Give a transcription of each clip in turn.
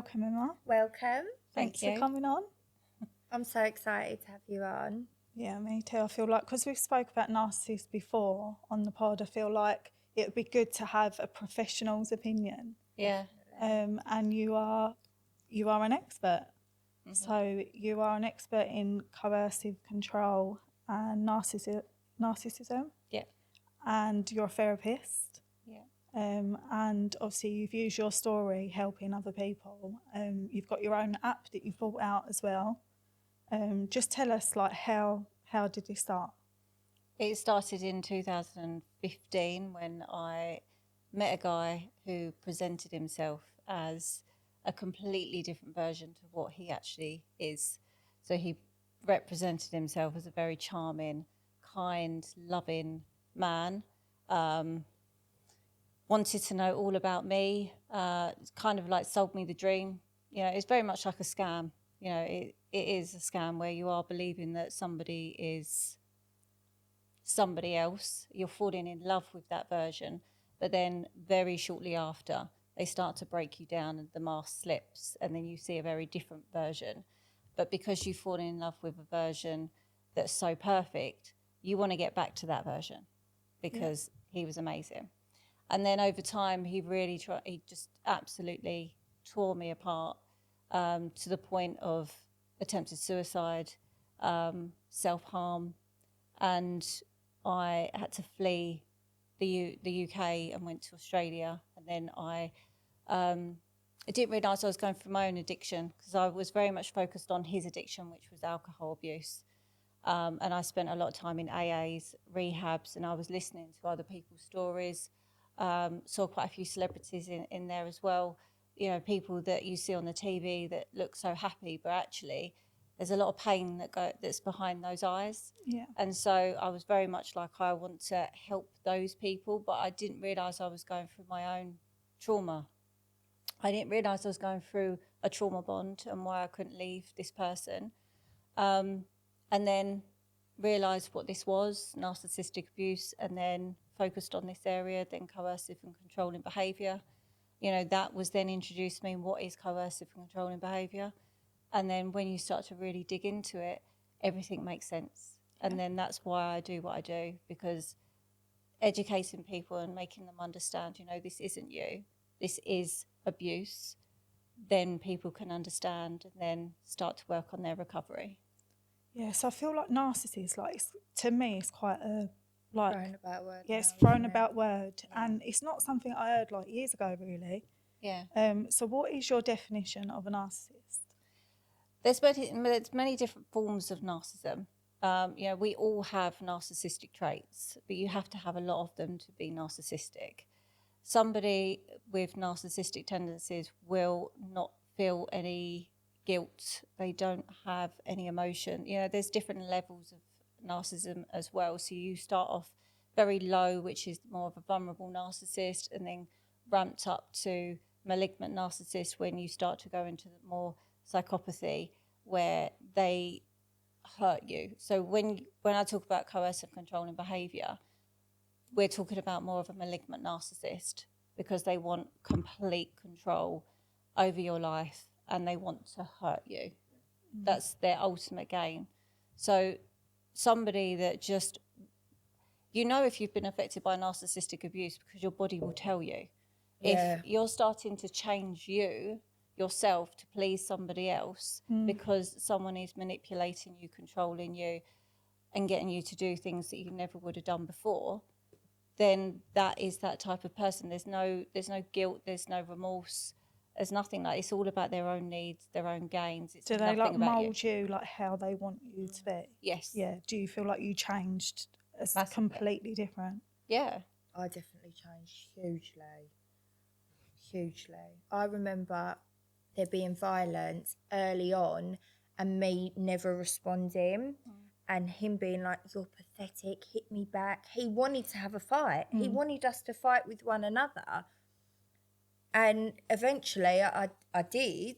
welcome, Emma. Welcome. Thanks for coming on. I'm so excited to have you on. Yeah, me too. I feel like, because we've spoke about narcissists before on the pod, I feel like it would be good to have a professional's opinion. Yeah. And you are an expert. Mm-hmm. So you are an expert in coercive control and narcissism. Yeah. And you're a therapist. Yeah. And obviously you've used your story helping other people. You've got your own app that you've brought out as well. Just tell us, like, how did it start? It started in 2015 when I met a guy who presented himself as a completely different version to what he actually is. So he represented himself as a very charming, kind, loving man. Wanted to know all about me, kind of like sold me the dream. You know, it's very much like a scam. You know, it is a scam where you are believing that somebody is somebody else. You're falling in love with that version. But then very shortly after, they start to break you down and the mask slips and then you see a very different version. But because you've fallen in love with a version that's so perfect, you want to get back to that version because he was amazing. And then over time, he just absolutely tore me apart to the point of attempted suicide, self-harm. And I had to flee the UK and went to Australia. And then I didn't realise I was going through my own addiction because I was very much focused on his addiction, which was alcohol abuse. And I spent a lot of time in AAs, rehabs, and I was listening to other people's stories. Saw quite a few celebrities in there as well. You know, people that you see on the TV that look so happy, but actually there's a lot of pain that's behind those eyes. Yeah. And so I was very much like, I want to help those people, but I didn't realise I was going through my own trauma. I didn't realise I was going through a trauma bond and why I couldn't leave this person. And then realised what this was, narcissistic abuse, and then focused on this area, then coercive and controlling behaviour. You know, that was then introduced to me, what is coercive and controlling behaviour? And then when you start to really dig into it, everything makes sense. And then that's why I do what I do, because educating people and making them understand, you know, this isn't you, this is abuse, then people can understand and then start to work on their recovery. Yeah, so I feel like narcissist, like, to me, it's quite a, like, Thrown about word. Yeah, it's thrown about word, and it's not something I heard like years ago, really. Yeah. So what is your definition of a narcissist? There's many different forms of narcissism. You know, we all have narcissistic traits, but you have to have a lot of them to be narcissistic. Somebody with narcissistic tendencies will not feel any guilt. They don't have any emotion. You know, there's different levels of narcissism as well. So you start off very low, which is more of a vulnerable narcissist, and then ramped up to malignant narcissist when you start to go into more psychopathy, where they hurt you. So when I talk about coercive controlling behaviour, we're talking about more of a malignant narcissist, because they want complete control over your life and they want to hurt you. That's their ultimate game. So somebody that just, you know, if you've been affected by narcissistic abuse, because your body will tell you. Yeah. If you're starting to change yourself to please somebody else because someone is manipulating you, controlling you, and getting you to do things that you never would have done before, then that is that type of person. There's no guilt, there's no remorse, there's nothing. Like, it's all about their own needs, their own gains. It's Do they like mould you like how they want you to be? Yes. Yeah. Do you feel like you changed as Massively. completely different? Yeah. I definitely changed hugely. I remember there being violence early on and me never responding and him being like, "You're pathetic, hit me back." He wanted to have a fight. He wanted us to fight with one another. And eventually I did,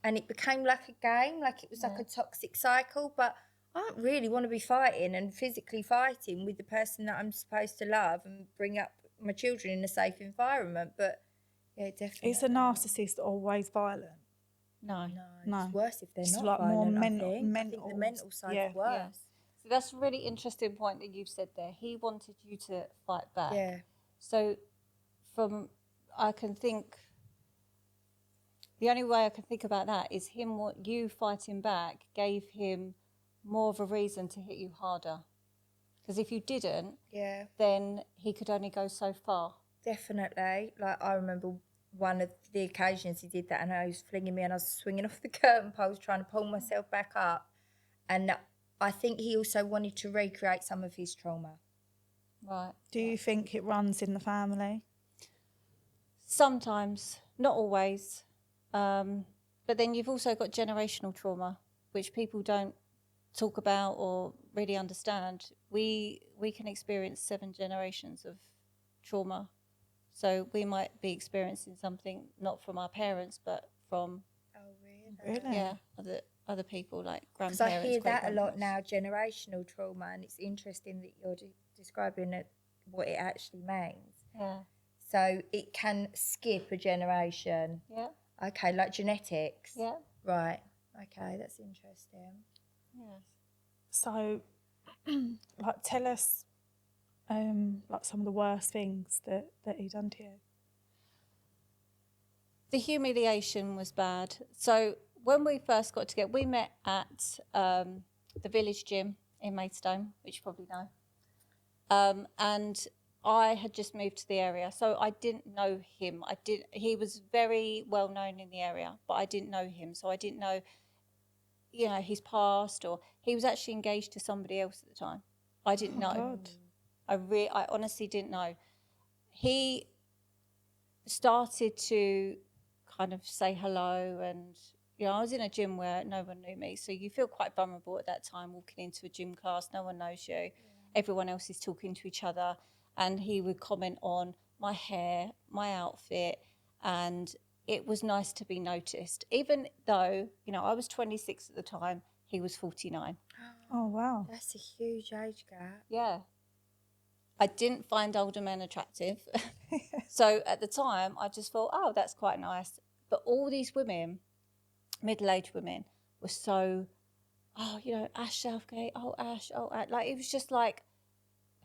and it became like a game, like it was like a toxic cycle. But I don't really want to be fighting and physically fighting with the person that I'm supposed to love and bring up my children in a safe environment. But yeah, definitely. Is a narcissist always violent? No. No. It's worse if they're It's not like more violent, mental- I think. I think mental, the mental side's yeah. worse. Yeah. So that's a really interesting point that you've said there. He wanted you to fight back. Yeah. So I can think, the only way I can think about that is you fighting back gave him more of a reason to hit you harder. Because if you didn't, Yeah. then he could only go so far. Definitely. Like, I remember one of the occasions he did that, and he was flinging me and I was swinging off the curtain poles trying to pull myself back up. And I think he also wanted to recreate some of his trauma. Right. Do you think it runs in the family? Sometimes, not always. But then you've also got generational trauma, which people don't talk about or really understand. We can experience 7 generations of trauma. So we might be experiencing something not from our parents, but from Really? other people like Because grandparents. I hear that a lot great-grandparents. now, generational trauma, and it's interesting that you're describing it, what it actually means. Yeah. So it can skip a generation. Yeah. Okay, like genetics. Yeah. Right. Okay, that's interesting. Yeah. So, like, tell us, like, some of the worst things that he done to you. The humiliation was bad. So when we first got together, we met at the village gym in Maidstone, which you probably know. And I had just moved to the area, so I didn't know him. He was very well known in the area, but I didn't know him, so I didn't know, his past, or he was actually engaged to somebody else at the time. I didn't know. God. I honestly didn't know. He started to kind of say hello, and I was in a gym where no one knew me, so you feel quite vulnerable at that time walking into a gym class. No one knows you. Everyone else is talking to each other, and he would comment on my hair, my outfit, and it was nice to be noticed, even though I was 26 at the time. He was 49. Oh, wow. That's a huge age gap. Yeah. I didn't find older men attractive. So at the time, I just thought, oh, that's quite nice. But all these women, middle-aged women, were so, Ash Southgate, Ash. Like, it was just like,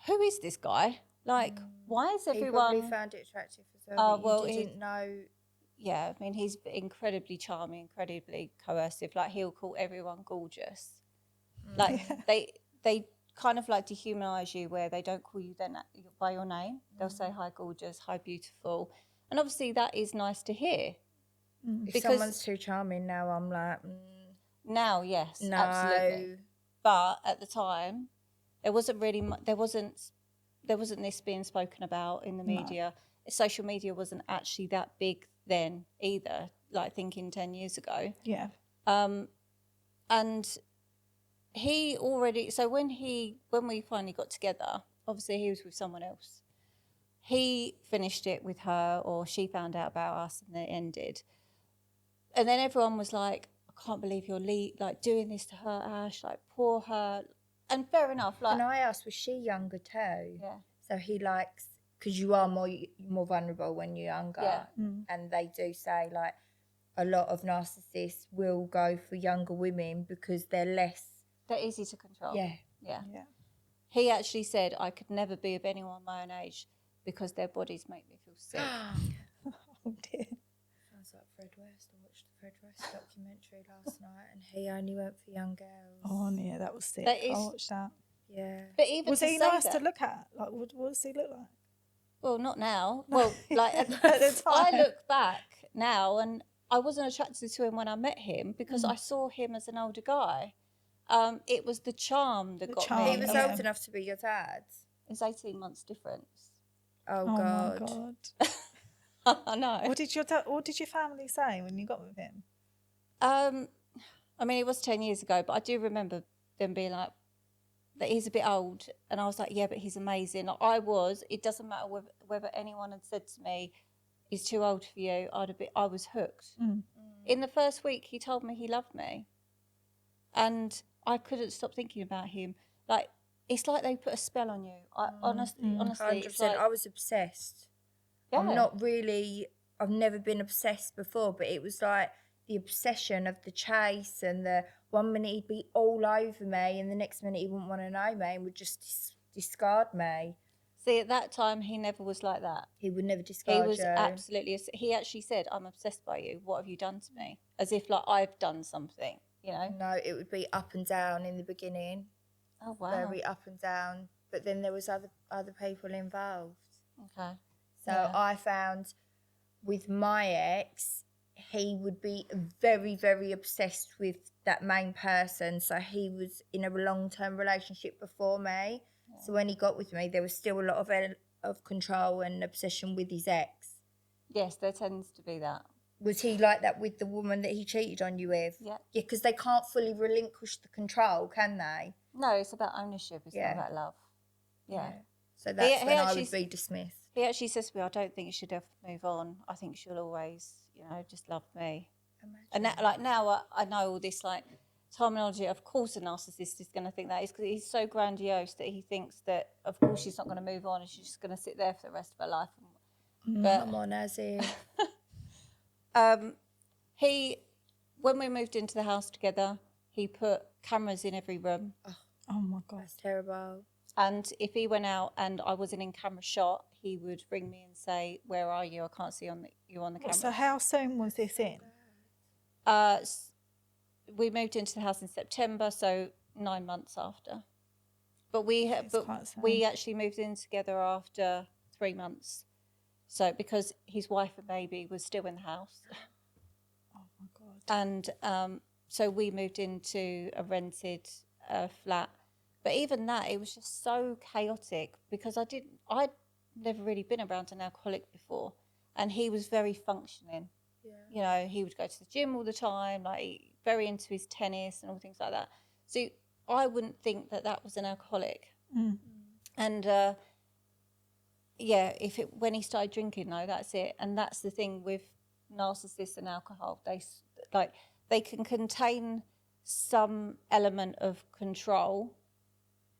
who is this guy? Like, why is everyone... He probably found it attractive as well. well, you didn't know... Yeah, I mean, he's incredibly charming, incredibly coercive. Like, he'll call everyone gorgeous. Like, they kind of like dehumanise you, where they don't call you then by your name. They'll say, hi, gorgeous, hi, beautiful. And obviously that is nice to hear. If Because someone's too charming now, I'm like... now, yes, no. absolutely. But at the time, there wasn't really there wasn't this being spoken about in the media. Social media wasn't actually that big then either, like thinking 10 years ago. Yeah. And he already, so when we finally got together, obviously he was with someone else. He finished it with her, or she found out about us, and then it ended. And then everyone was like, I can't believe you're doing this to her, Ash, like, poor her. And fair enough. Like, Can I ask, was she younger too? Yeah. So he likes, because you are more vulnerable when you're younger. Yeah. And they do say, like, a lot of narcissists will go for younger women because they're easy to control. Yeah. Yeah. Yeah. He actually said, I could never be with anyone my own age because their bodies make me feel sick. Oh, dear. Sounds like Fred West. I watched the Fred West documentary last night, and he only went for young girls. Oh, yeah, that was sick. That is- I watched that. Yeah. But even Was to he say nice that, to look at? Like, what does he look like? Well, not now. Well, like At the I time. look back now, and I wasn't attracted to him when I met him because I saw him as an older guy. It was the charm that The got charm, me. He was yeah. old enough to be your dad. It's 18 months difference. Oh, Oh, God. my God. I know. What did your family say when you got with him? I mean, it was 10 years ago, but I do remember them being like, that he's a bit old. And I was like, yeah, but he's amazing. Like, it doesn't matter whether anyone had said to me, he's too old for you, I was hooked. In the first week, he told me he loved me. And I couldn't stop thinking about him. Like, it's like they put a spell on you. Honestly, 100%. it's like, I was obsessed. yeah. I've never been obsessed before, but it was like the obsession of the chase, and the 1 minute he'd be all over me and the next minute he wouldn't want to know me and would just discard me. See, at that time, he never was like that. He would never discard He was you. absolutely, he actually said, I'm obsessed by you. What have you done to me? As if like I've done something, you know? No, it would be up and down in the beginning. Oh, wow. Very up and down. But then there was other people involved. Okay. So Yeah. I found with my ex, he would be very, very obsessed with that main person. So he was in a long-term relationship before me. Yeah. So when he got with me, there was still a lot of control and obsession with his ex. Yes, there tends to be that. Was he like that with the woman that he cheated on you with? Yeah. Yeah, because they can't fully relinquish the control, can they? No, it's about ownership. It's not about love. Yeah. So that's when I would be dismissed. He actually says to me, I don't think you should ever move on. I think she'll always, you know, just love me. Imagine. And that, like now I know all this like terminology. Of course a narcissist is going to think that. Is because he's so grandiose that he thinks that of course she's not going to move on and she's just going to sit there for the rest of her life. But, come on, Azzy. When we moved into the house together, he put cameras in every room. Oh my God. That's terrible. And if he went out and I wasn't in camera shot, he would ring me and say, "Where are you? I can't see you on the camera." So how soon was this in? We moved into the house in September, so 9 months after. But we actually moved in together after 3 months. So because his wife and baby was still in the house. Oh my God. And so we moved into a rented flat. But even that, it was just so chaotic because I'd never really been around an alcoholic before, and he was very functioning. Yeah. You know, he would go to the gym all the time, like very into his tennis and all things like that. So I wouldn't think that was an alcoholic. Mm. And when he started drinking, though, that's it. And that's the thing with narcissists and alcohol. They can contain some element of control.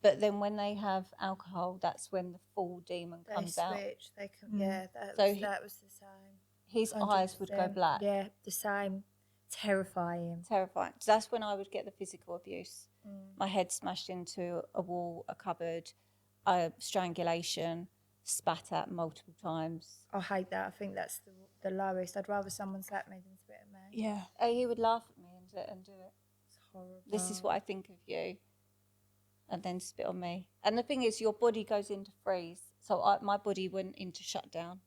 But then when they have alcohol, that's when the full demon comes out. They can, that was the same. His 100%. Eyes would go black. Yeah, the same. Terrifying. So that's when I would get the physical abuse. My head smashed into a wall, a cupboard, strangulation, spat at multiple times. I hate that. I think that's the lowest. I'd rather someone slap me than spit at me. Yeah. He would laugh at me and do it. It's horrible. This is what I think of you. And then spit on me. And the thing is, your body goes into freeze. So my body went into shutdown.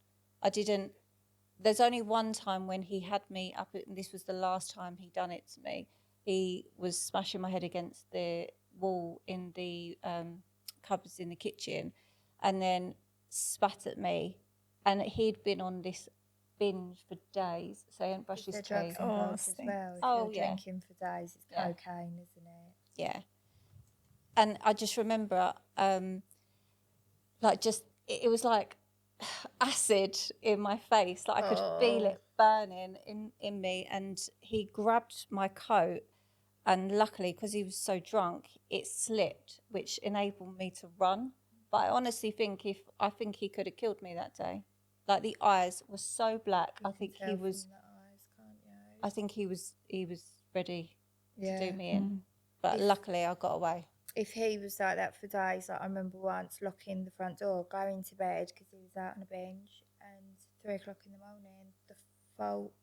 There's only one time when he had me up, and this was the last time he done it to me. He was smashing my head against the wall in the cupboards in the kitchen and then spat at me. And he'd been on this binge for days, so he hadn't brushed his teeth. Drinking for days, it's cocaine, isn't it? Yeah. And I just remember, it was like acid in my face. Like I could feel it burning in me. And he grabbed my coat, and luckily, because he was so drunk, it slipped, which enabled me to run. But I honestly think he could have killed me that day. Like the eyes were so black. I think he was. I think he was ready to do me in. But luckily, I got away. If he was like that for days, like I remember once locking the front door, going to bed because he was out on a bench, and 3 o'clock in the morning,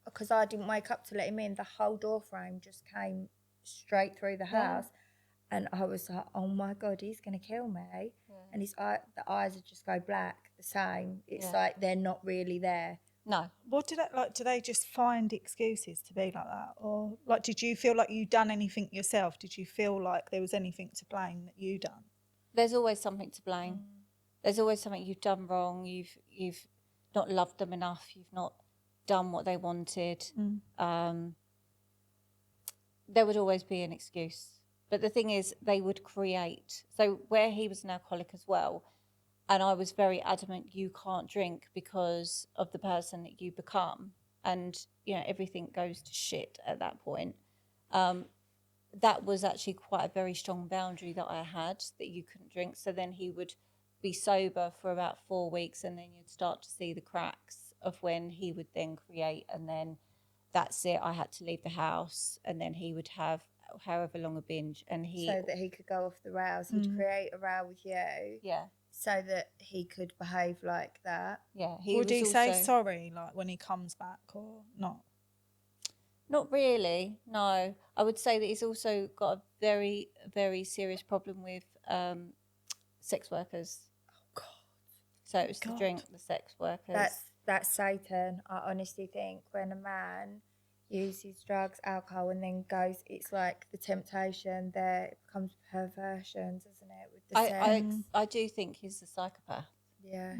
because I didn't wake up to let him in, the whole door frame just came straight through the house, and I was like, oh my God, he's going to kill me. And the eyes would just go black, the same. It's like they're not really there. No. What did it like? Do they just find excuses to be like that, or like, did you feel like you'd done anything yourself? Did you feel like there was anything to blame that you done? There's always something to blame. There's always something you've done wrong. You've not loved them enough. You've not done what they wanted. There would always be an excuse. But the thing is, they would create. So where he was an alcoholic as well. And I was very adamant, you can't drink because of the person that you become. And, you know, everything goes to shit at that point. That was actually quite a very strong boundary that I had, that you couldn't drink. So then he would be sober for about 4 weeks, and then you'd start to see the cracks of when he would then create. And then that's it. I had to leave the house, and then he would have however long a binge, and So that he could go off the rails. He'd create a row with you. Yeah. So that he could behave like that. Yeah. Would he say sorry, like when he comes back, or not? Not really, no. I would say that he's also got a very, very serious problem with sex workers. Oh, God. So it was to drink the sex workers. That's Satan. I honestly think when a man uses drugs, alcohol, and then goes, it's like the temptation there, it becomes perversion, doesn't it? With the sex. I do think he's a psychopath. Yeah.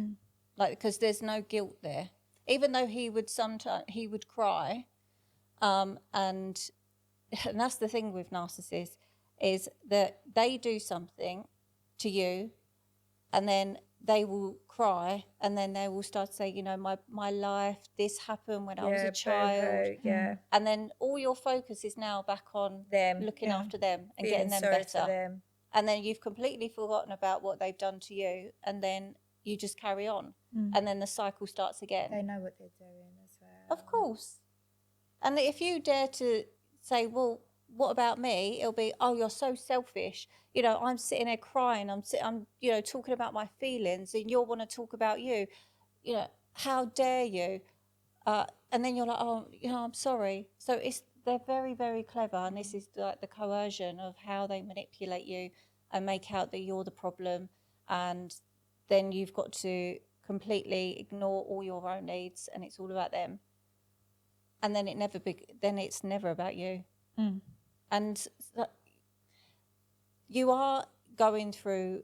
Like, because there's no guilt there. Even though he would cry, and that's the thing with narcissists, is that they do something to you, and then they will cry, and then they will start to say, you know, my life, this happened when I was a child. Yeah. And then all your focus is now back on them, looking after them and being getting them sorry better. for them. And then you've completely forgotten about what they've done to you, and then you just carry on. And then the cycle starts again. They know what they're doing as well. Of course. And if you dare to say, well, what about me? It'll be, oh, you're so selfish. You know, I'm sitting there crying. I'm you know, talking about my feelings, and you'll want to talk about you. You know, how dare you? And then you're like, oh, you know, I'm sorry. So they're very, very clever, and this is like the coercion of how they manipulate you and make out that you're the problem, and then you've got to completely ignore all your own needs, and it's all about them. And then it's never about you. And you are going through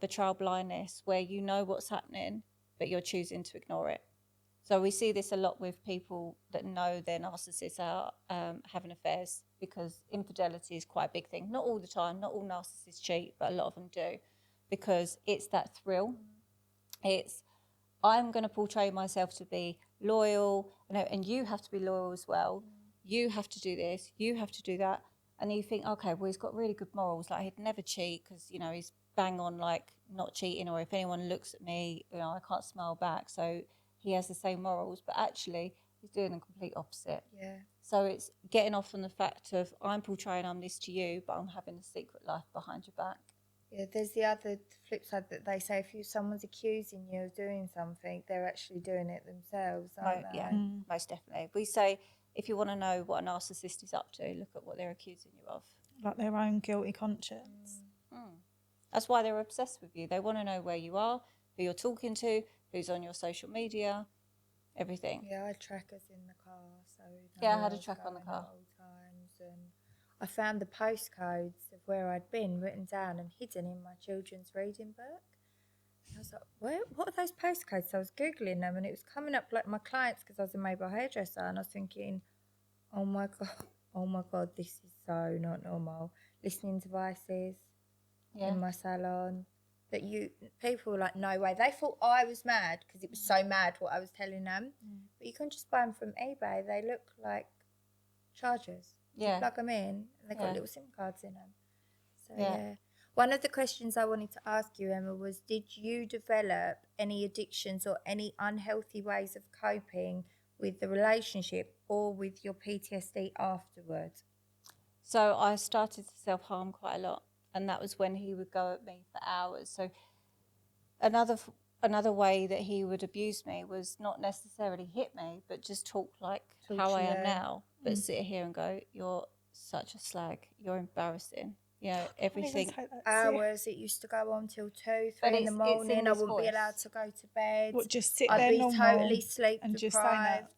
betrayal blindness, where you know what's happening, but you're choosing to ignore it. So we see this a lot with people that know their narcissists are having affairs, because infidelity is quite a big thing. Not all the time, not all narcissists cheat, but a lot of them do, because it's that thrill. It's, I'm going to portray myself to be loyal, you know, and you have to be loyal as well. You have to do this, you have to do that. And you think, okay, well, he's got really good morals. Like, he'd never cheat because, you know, he's bang on, like, not cheating. Or if anyone looks at me, you know, I can't smile back. So he has the same morals. But actually, he's doing the complete opposite. Yeah. So it's getting off on the fact of, I'm portraying I'm this to you, but I'm having a secret life behind your back. Yeah, there's the flip side that they say, if someone's accusing you of doing something, they're actually doing it themselves, aren't they? Yeah, most definitely. We say, if you want to know what a narcissist is up to, look at what they're accusing you of. Like their own guilty conscience. That's why they're obsessed with you. They want to know where you are, who you're talking to, who's on your social media, everything. Yeah, I had trackers in the car. So I had a tracker on the car. At all times, and I found the postcodes of where I'd been written down and hidden in my children's reading book. I was like, what are those postcodes? So I was Googling them, and it was coming up like my clients, because I was a mobile hairdresser, and I was thinking, oh my God, this is so not normal. Listening devices in my salon. That people were like, no way. They thought I was mad because it was so mad what I was telling them. But you can just buy them from eBay. They look like chargers. You plug them in, and they've got little SIM cards in them. So, yeah. One of the questions I wanted to ask you, Emma, was, did you develop any addictions or any unhealthy ways of coping with the relationship or with your PTSD afterwards? So I started to self-harm quite a lot, and that was when he would go at me for hours. So another way that he would abuse me was not necessarily hit me, but just talk like how I am now, but sit here and go, you're such a slag, you're embarrassing. You know, everything. Hours, it used to go on till 2, 3 in the morning. I wouldn't be allowed to go to bed. What, just sit I'd there be normal totally sleep and just say deprived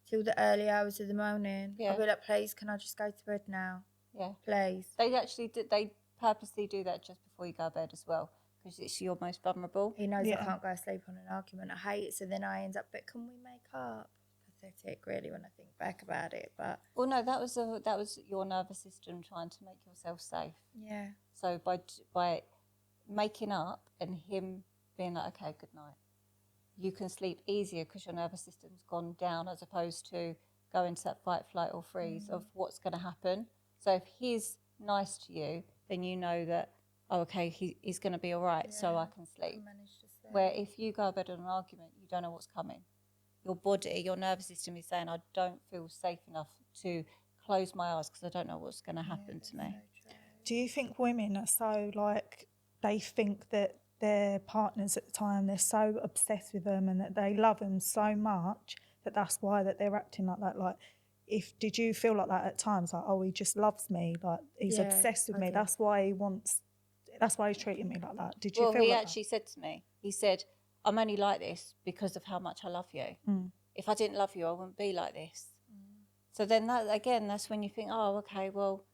till the early hours of the morning. Yeah. I'd be like, please, can I just go to bed now? Yeah. Please. They purposely do that just before you go to bed as well, because it's your most vulnerable. He knows I can't go to sleep on an argument. I hate it, so then I end up, but can we make up? Pathetic, really, when I think back about it. But well, no, that was your nervous system trying to make yourself safe. Yeah. So by making up and him being like, okay, good night, you can sleep easier because your nervous system's gone down, as opposed to go into that fight, flight, or freeze of what's going to happen. So if he's nice to you, then you know that, oh, okay, he's going to be all right, so I can sleep. I managed to sleep. Where if you go to bed on an argument, you don't know what's coming. your body, your nervous system is saying, I don't feel safe enough to close my eyes because I don't know what's going to happen to me. Do you think women are so like, they think that their partners at the time, they're so obsessed with them and that they love them so much that that's why that they're acting like that? Like, did you feel like that at times? Like, oh, he just loves me. Like, he's obsessed with me. did. That's why he's treating me like that. Did you Well, feel he like actually said to me, he said, I'm only like this because of how much I love you. If I didn't love you, I wouldn't be like this. So then that's when you think, oh, okay, well,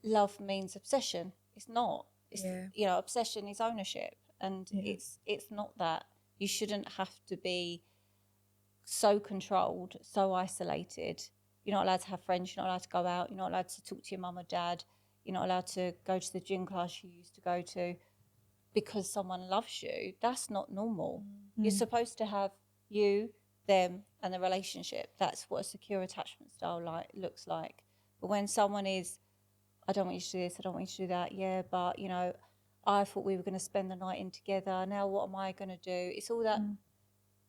love means obsession. It's not. It's, obsession is ownership, and it's not that. You shouldn't have to be so controlled, so isolated. You're not allowed to have friends. You're not allowed to go out. You're not allowed to talk to your mum or dad. You're not allowed to go to the gym class you used to go to because someone loves you. That's not normal. You're supposed to have you, them, and the relationship. That's what a secure attachment style looks like. But when someone is, I don't want you to do this, I don't want you to do that, yeah, but, I thought we were going to spend the night in together. Now what am I going to do? It's all that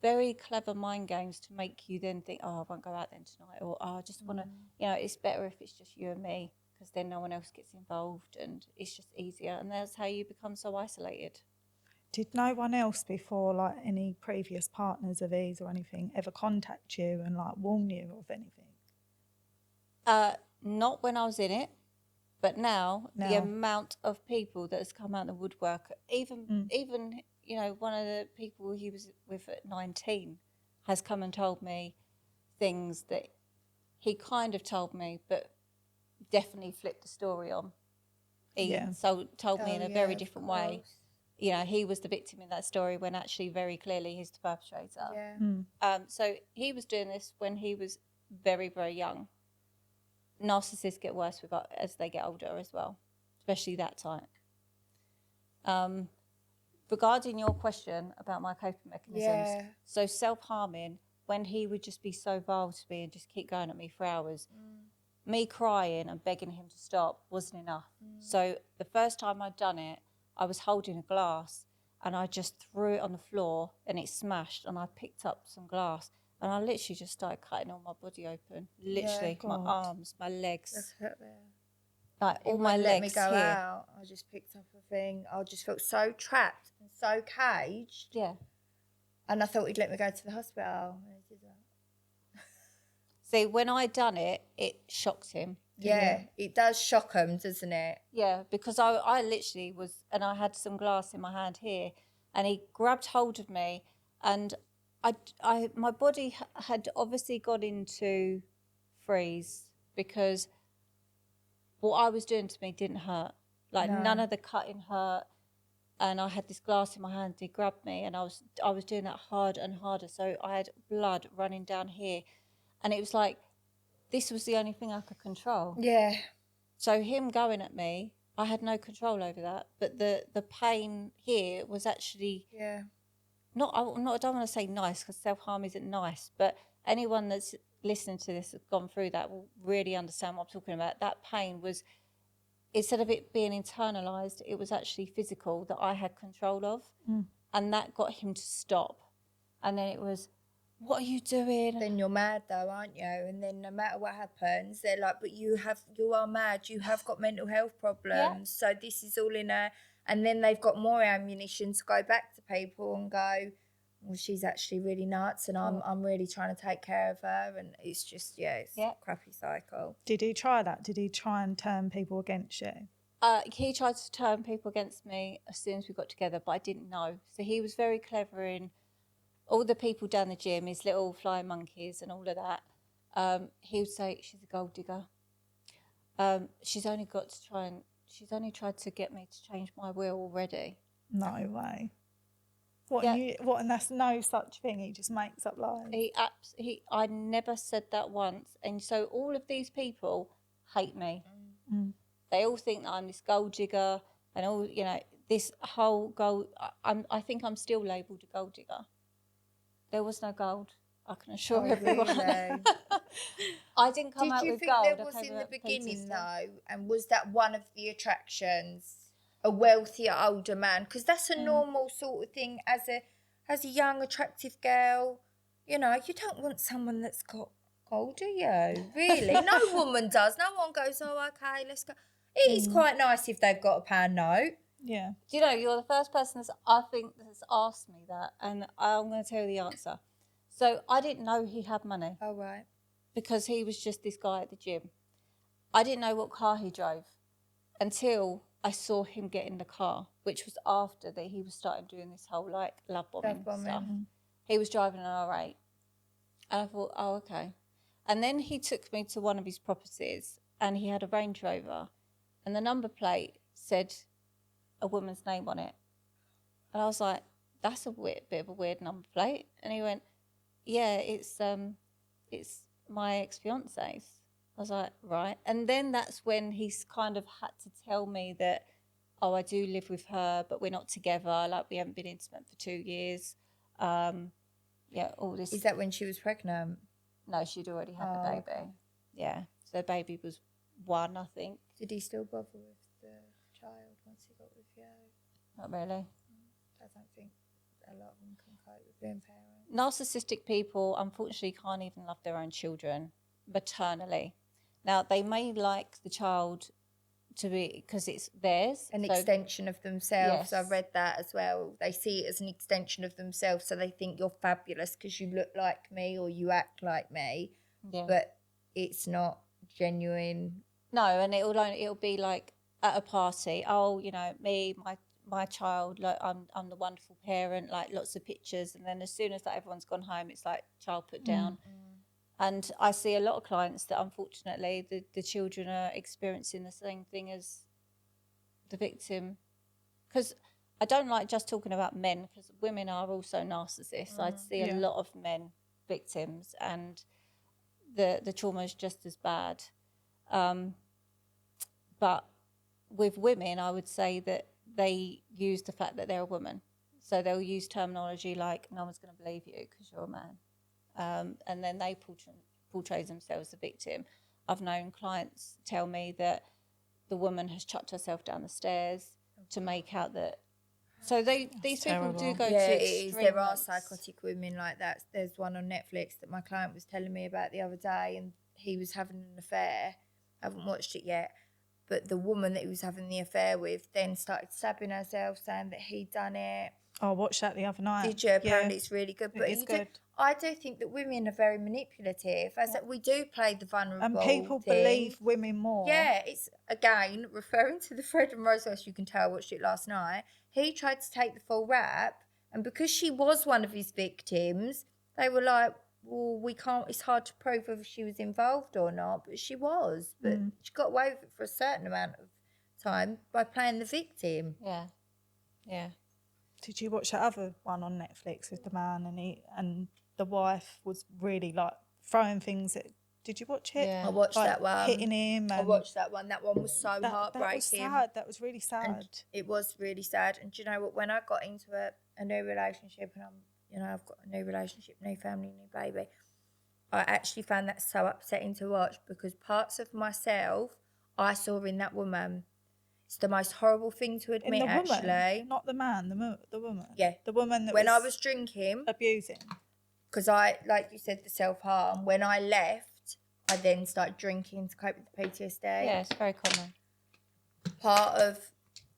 very clever mind games to make you then think, oh, I won't go out then tonight, or oh, I just want to, it's better if it's just you and me, because then no one else gets involved and it's just easier. And that's how you become so isolated. Did no one else before, like any previous partners of E's or anything, ever contact you and like warn you of anything? Not when I was in it, but now the amount of people that has come out of the woodwork, even one of the people he was with at 19 has come and told me things that he kind of told me, but definitely flipped the story on. So told me in a very different way. He was the victim in that story when actually very clearly he's the perpetrator. So he was doing this when he was very, very young. Narcissists get worse as they get older as well, especially that type. Regarding your question about my coping mechanisms, so self-harming, when he would just be so vile to me and just keep going at me for hours, me crying and begging him to stop wasn't enough. So the first time I'd done it, I was holding a glass and I just threw it on the floor and it smashed, and I picked up some glass and I literally just started cutting all my body open. Literally, my arms, my legs. Like all my legs let me go here. out. I just picked up a thing. I just felt so trapped and so caged. Yeah. And I thought he'd let me go to the hospital. And he didn't. See, when I done it, it shocked him. Yeah, it does shock him, doesn't it? Yeah, because I literally was, and I had some glass in my hand here, and he grabbed hold of me, and my body had obviously got into freeze because what I was doing to me didn't hurt. Like none of the cutting hurt, and I had this glass in my hand. He grabbed me, and I was doing that hard and harder, so I had blood running down here, and it was like this was the only thing I could control. Yeah. So him going at me, I had no control over that, but the pain here was actually not. I don't want to say nice because self-harm isn't nice, but anyone that's listening to this has gone through that will really understand what I'm talking about. That pain was, instead of it being internalized, it was actually physical that I had control of, and that got him to stop. And then it was, what are you doing? Then you're mad though, aren't you? And then no matter what happens, they're like, but you are mad, you have got mental health problems, so this is all in a... And then they've got more ammunition to go back to people and go, well, she's actually really nuts, and I'm really trying to take care of her, and it's just, it's a crappy cycle. Did he try that? Did he try and turn people against you? He tried to turn people against me as soon as we got together, but I didn't know. So he was very clever in all the people down the gym, his little flying monkeys and all of that. He would say, she's a gold digger. She's only tried to get me to change my will already. No way. And that's no such thing. He just makes up lies. I never said that once. And so all of these people hate me. They all think that I'm this gold digger and all, this whole gold. I think I'm still labelled a gold digger. There was no gold, I can assure everyone. Really? I didn't come out with gold. Did you think there was in the beginning though, and was that one of the attractions, a wealthier older man? Because that's a normal sort of thing as a young attractive girl. You know, you don't want someone that's got gold, do you? Really? No woman does. No one goes, oh, okay, let's go. It is quite nice if they've got a pound note. Yeah. Do you know, you're the first person I think that's asked me that, and I'm going to tell you the answer. So I didn't know he had money Oh, right. because he was just this guy at the gym. I didn't know what car he drove until I saw him get in the car, which was after that he was starting doing this whole like love bombing stuff. He was driving an R8. And I thought, oh, okay. And then he took me to one of his properties and he had a Range Rover and the number plate said a woman's name on it. And I was like, that's a bit of a weird number plate. And he went, yeah, it's my ex-fiance's. I was like, right. And then that's when he's kind of had to tell me that, oh, I do live with her, but we're not together. Like, we haven't been intimate for 2 years. Yeah, all this. Is that when she was pregnant? No, she'd already had the baby. Okay. Yeah, so the baby was 1, I think. Did he still bother with the child once he got with you? Not really. I don't think a lot of them can cope with being parents. Narcissistic people, unfortunately, can't even love their own children maternally. Now, they may like the child to be, because it's theirs. An extension of themselves. Yes. I've read that as well. They see it as an extension of themselves, so they think you're fabulous because you look like me or you act like me. Yeah. But it's not genuine. No, and it'll be like at a party. Oh, you know, me, my child, like I'm the wonderful parent, like lots of pictures, and then as soon as like everyone's gone home, it's like child put down. And I see a lot of clients that unfortunately the children are experiencing the same thing as the victim. Because I don't like just talking about men, because women are also narcissists. I see a lot of men victims, and the trauma is just as bad. But with women, I would say that they use the fact that they're a woman. So they'll use terminology like, no one's going to believe you because you're a man. And then they portray themselves as the victim. I've known clients tell me that the woman has chucked herself down the stairs to make out that. So these people do go to it extreme is. There are lengths. psychotic women like that. There's one on Netflix that my client was telling me about the other day, and he was having an affair. I haven't watched it yet, but the woman that he was having the affair with then started stabbing herself, saying that he'd done it. Oh, I watched that the other night. Did you? Apparently it's really good. But It is good. I do think that women are very manipulative. As that we do play the vulnerable And people thing. believe women more. Yeah, it's, again, referring to the Fred and Rose house, you can tell I watched it last night. He tried to take the full rap, and because she was one of his victims, they were like, well, we can't, it's hard to prove whether she was involved or not, but she was. But she got away with it for a certain amount of time by playing the victim. Yeah, yeah. Did you watch that other one on Netflix with the man and the wife was really like throwing things at? Did you watch it? Yeah. I watched Like, that one. hitting him. I And watched that one. That one was so that heartbreaking. was sad. That was really sad. And it was really sad. And do you know what? When I got into a new relationship, and I've got a new relationship, new family, new baby, I actually found that so upsetting to watch, because parts of myself I saw in that woman. It's the most horrible thing to admit, In the woman, actually. not the man, the woman. Yeah. The woman that When I was drinking, abusing. because I, like you said, the self-harm, when I left, I then started drinking to cope with the PTSD. Yeah, it's very common. Part of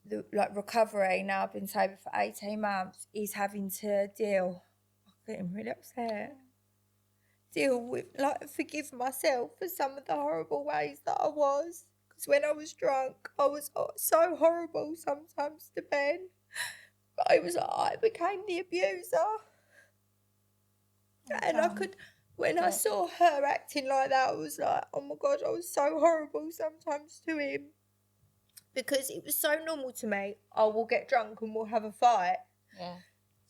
the recovery, now I've been sober for 18 months, is having to deal, I'm getting really upset, deal with, forgive myself for some of the horrible ways that I was. Because when I was drunk, I was so horrible sometimes to Ben. But it was like I became the abuser. And I could, when I saw her acting like that, I was like, oh my God, I was so horrible sometimes to him. Because it was so normal to me. Oh, we'll get drunk and we'll have a fight. Yeah.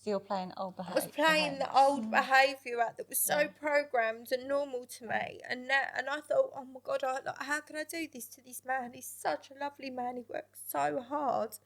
So you're playing old behaviour. I was playing the old behaviour out that was so programmed and normal to me. And I thought, oh my God, how can I do this to this man? He's such a lovely man. He works so hard.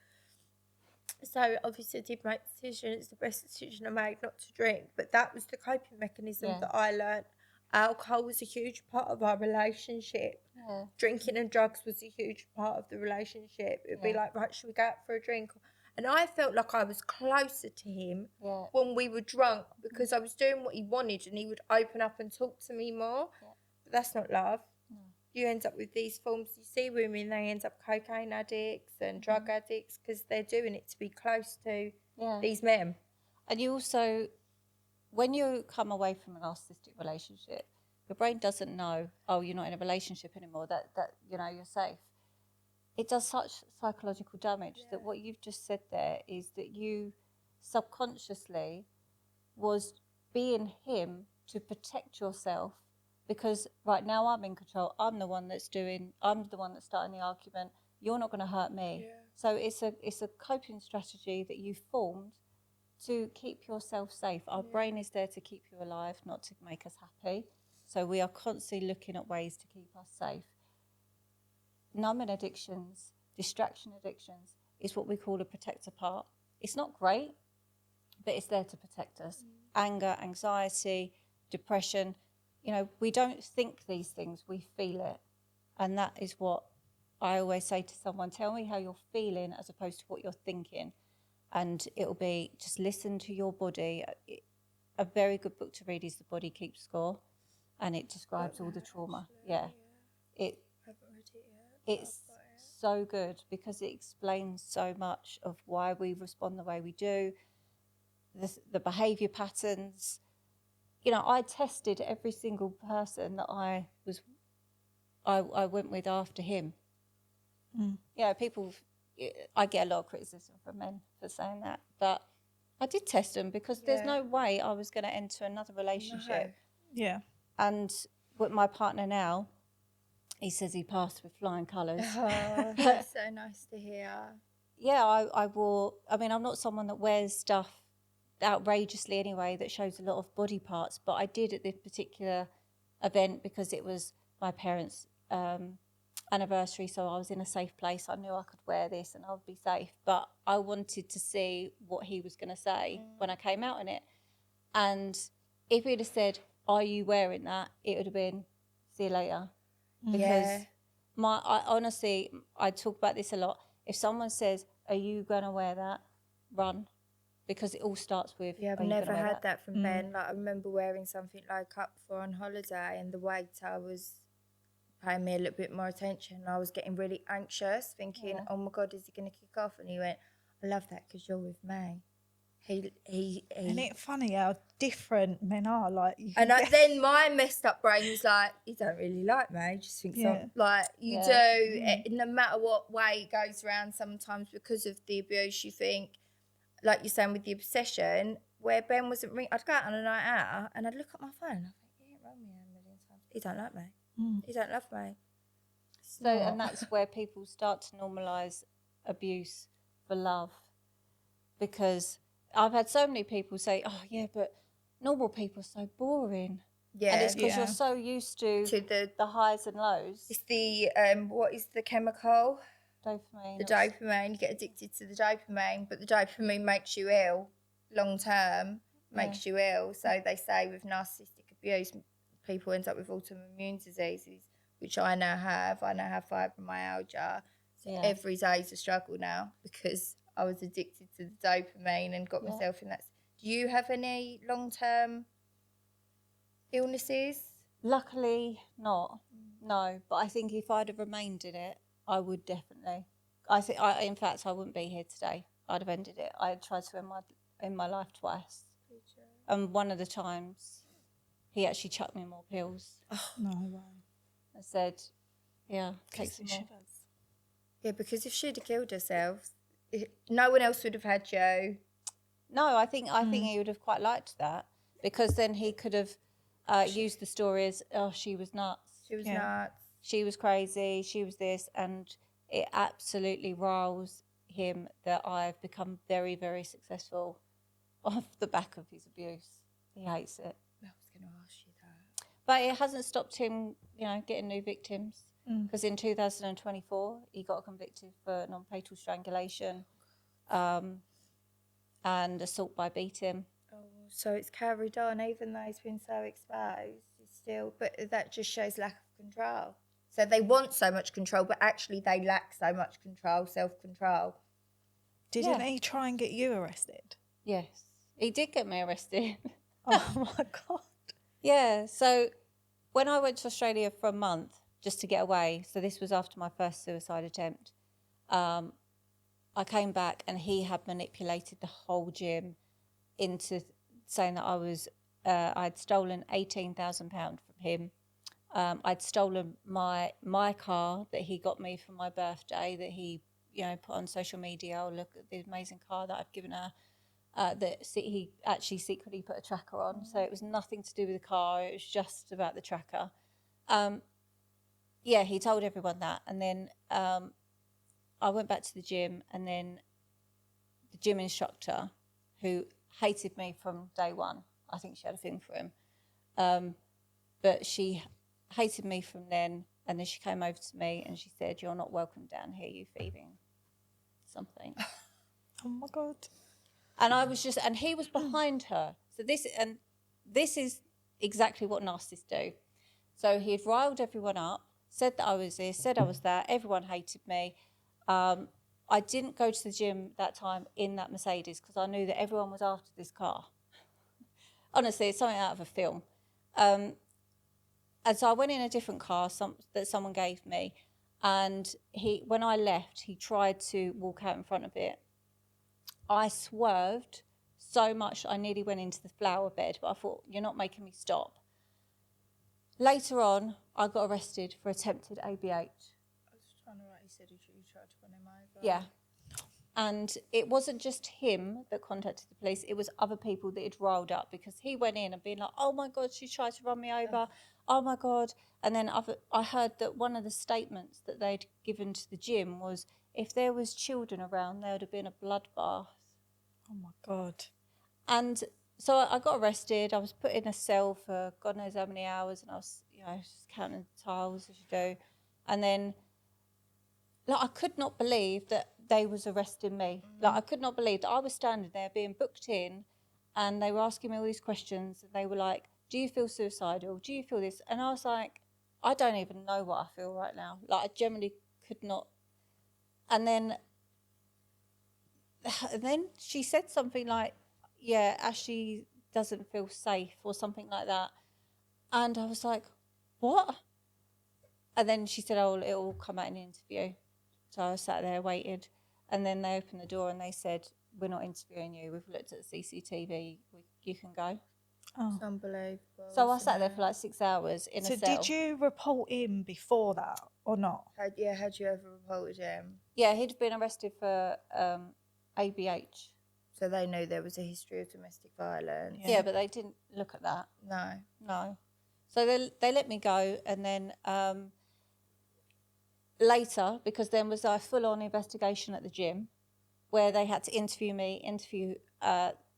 So obviously I did make the decision. It's the best decision I made not to drink. But that was the coping mechanism that I learned. Alcohol was a huge part of our relationship. Yeah. Drinking and drugs was a huge part of the relationship. It'd be like, right, should we go out for a drink? And I felt like I was closer to him Yeah. when we were drunk because I was doing what he wanted and he would open up and talk to me more. Yeah. But that's not love. No. You end up with these forms. You see women, they end up cocaine addicts and drug addicts because they're doing it to be close to these men. And you also, when you come away from a narcissistic relationship, your brain doesn't know, oh, you're not in a relationship anymore, that you know, you're safe. It does such psychological damage that what you've just said there is that you subconsciously was being him to protect yourself, because right now I'm in control. I'm the one that's starting the argument. You're not going to hurt me. Yeah. So it's a coping strategy that you formed to keep yourself safe. Our brain is there to keep you alive, not to make us happy. So we are constantly looking at ways to keep us safe. Numbing addictions, distraction addictions, is what we call a protector part. It's not great, but it's there to protect us. Anger, anxiety, depression, you know, we don't think these things, we feel it. And that is what I always say to someone, tell me how you're feeling as opposed to what you're thinking. And it'll be, just listen to your body. A very good book to read is The Body Keeps Score, and it describes all the trauma. It's so good because it explains so much of why we respond the way we do, the behaviour patterns. You know, I tested every single person that I went with after him. You know, I get a lot of criticism from men for saying that, but I did test them because there's no way I was going to enter another relationship. No. Yeah. And with my partner now, he says he passed with flying colours. Oh, that's so nice to hear. Yeah, I'm not someone that wears stuff outrageously anyway that shows a lot of body parts, but I did at this particular event because it was my parents' anniversary, so I was in a safe place. I knew I could wear this and I would be safe, but I wanted to see what he was going to say when I came out in it. And if he'd have said, are you wearing that? It would have been, see you later. Because I talk about this a lot. If someone says, are you going to wear that? Run. Because it all starts with, I've never had that from Ben. Like, I remember wearing something like up for on holiday and the waiter was paying me a little bit more attention. I was getting really anxious, thinking, oh my God, is he going to kick off? And he went, I love that because you're with me. He Isn't it funny how different men are? Like, then my messed up brain was like, you don't really like me. I just think like you do. No matter what way it goes around, sometimes because of the abuse, you think, like you're saying with the obsession, where Ben wasn't ringing. I'd go out on a night out and I'd look at my phone and I think, he ain't rung me a million times. He don't like me. He don't love me. And that's where people start to normalise abuse for love, because I've had so many people say, oh, yeah, but normal people are so boring. Yeah. And it's because you're so used to the highs and lows. It's the, what is the chemical? Dopamine. The dopamine. You get addicted to the dopamine, but the dopamine makes you ill long term, makes you ill. So they say with narcissistic abuse, people end up with autoimmune diseases, which I now have. I now have fibromyalgia. So every day is a struggle now because I was addicted to the dopamine and got myself in that. Do you have any long-term illnesses? Luckily not, no. But I think if I'd have remained in it, I would definitely. In fact, I wouldn't be here today. I'd have ended it. I had tried to end my life twice. And one of the times, he actually chucked me more pills. Oh, no way. I said, take some more. Yeah, because if she'd have killed herself, no one else would have had you. No, I think he would have quite liked that, because then he could have used the story as, oh, she was nuts. She was nuts. She was crazy. She was this. And it absolutely riles him that I've become very, very successful off the back of his abuse. He hates it. I was going to ask you that. But it hasn't stopped him, getting new victims. Because in 2024, he got convicted for non-fatal strangulation and assault by beating. Oh, so it's carried on, even though he's been so exposed. It's still, but that just shows lack of control. So they want so much control, but actually they lack so much control, self-control. Didn't he try and get you arrested? Yes, he did get me arrested. Oh my God. Yeah, so when I went to Australia for a month just to get away, so this was after my first suicide attempt, I came back and he had manipulated the whole gym into saying that I'd stolen £18,000 from him. I'd stolen my car that he got me for my birthday, that he, put on social media. Oh, look at the amazing car that I've given her. He actually secretly put a tracker on, so it was nothing to do with the car. It was just about the tracker. He told everyone that, and then I went back to the gym, and then the gym instructor, who hated me from day one, I think she had a thing for him, but she hated me from then, and then she came over to me and she said, "You're not welcome down here, you thieving something." Oh my God. And I was and he was behind her. So this is exactly what narcissists do. So he had riled everyone up, said that I was this, said I was that. Everyone hated me. I didn't go to the gym that time in that Mercedes because I knew that everyone was after this car. Honestly, it's something out of a film. And so I went in a different car that someone gave me. And when I left, he tried to walk out in front of it. I swerved so much I nearly went into the flower bed, but I thought, you're not making me stop. Later on, I got arrested for attempted ABH. I was trying to write, he said you tried to run him over. Yeah. And it wasn't just him that contacted the police, it was other people that had riled up, because he went in and been like, oh my God, she tried to run me over. Oh my God. And then I heard that one of the statements that they'd given to the gym was, if there was children around, there would have been a bloodbath. Oh my God. And so I got arrested. I was put in a cell for God knows how many hours, and I was, just counting tiles as you do. And then, I could not believe that they was arresting me. I could not believe that I was standing there being booked in, and they were asking me all these questions, and they were like, do you feel suicidal? Do you feel this? And I was like, I don't even know what I feel right now. I generally could not. And then she said something like, yeah, Ashley doesn't feel safe or something like that. And I was like, what? And then she said, oh, it'll all come out in an interview. So I sat there, waited. And then they opened the door and they said, we're not interviewing you. We've looked at the CCTV. You can go. Oh. It's unbelievable. So I sat there for 6 hours in a cell. So did you report him before that or not? Had you ever reported him? Yeah, he'd been arrested for ABH. So they knew there was a history of domestic violence. Yeah, but they didn't look at that. No. So they let me go, and then later, because then was a full-on investigation at the gym where they had to interview me,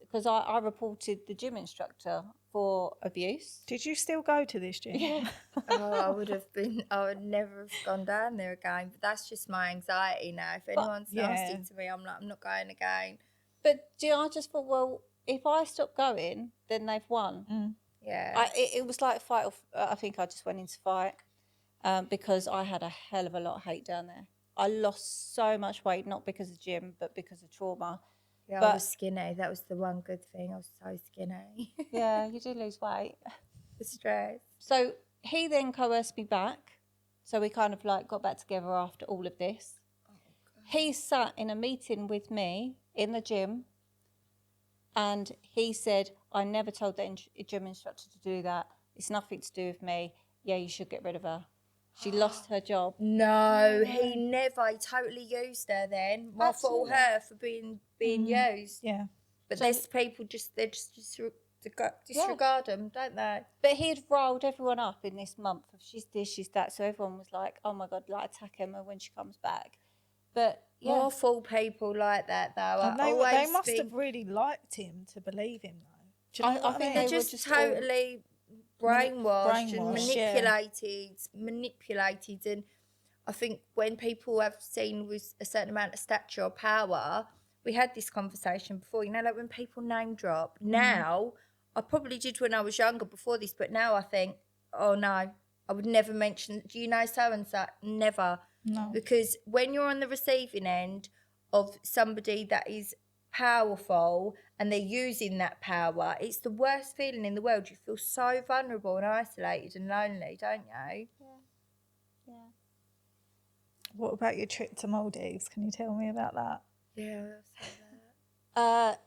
because I reported the gym instructor for abuse. Did you still go to this gym? Yeah. I would never have gone down there again. But that's just my anxiety now. If anyone's nasty to me, I'm not going again. But I just thought, well, if I stop going, then they've won. Mm. Yeah. It was like fight off. I think I just went into fight because I had a hell of a lot of hate down there. I lost so much weight, not because of gym, but because of trauma. Yeah, but I was skinny. That was the one good thing. I was so skinny. Yeah, you did lose weight. The stress. So he then coerced me back. So we kind of got back together after all of this. Oh, God. He sat in a meeting with me in the gym, and he said, I never told the gym instructor to do that. It's nothing to do with me. Yeah, you should get rid of her. She lost her job. No, he never. He totally used her then. My fault her for being used. Yeah. But there's people they just disregard them, don't they? But he had riled everyone up in this month of she's this, she's that. So everyone was like, oh my God, attack Emma when she comes back. But yeah. More fool people like that, though. They must have really liked him to believe him, though. Do you know what I mean? They're just totally brainwashed and manipulated. And I think when people have seen with a certain amount of stature or power, we had this conversation before, when people name drop. Now, I probably did when I was younger before this, but now I think, oh no, I would never mention, do you know so-and-so? Never. No. Because when you're on the receiving end of somebody that is powerful and they're using that power, it's the worst feeling in the world. You feel so vulnerable and isolated and lonely, don't you? Yeah. What about your trip to Maldives? Can you tell me about that? Yeah, I'll say that.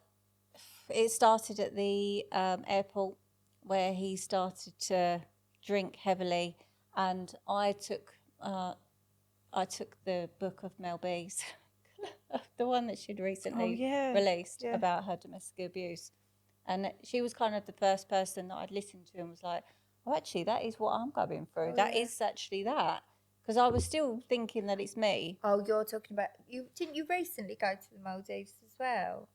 It started at the airport where he started to drink heavily, and I took the book of Mel B's, the one that she'd recently released about her domestic abuse, and she was kind of the first person that I'd listened to and was like, oh, actually, that is what I'm going through. That is actually that. Because I was still thinking that it's me. Oh, you're talking about didn't you recently go to the Maldives as well?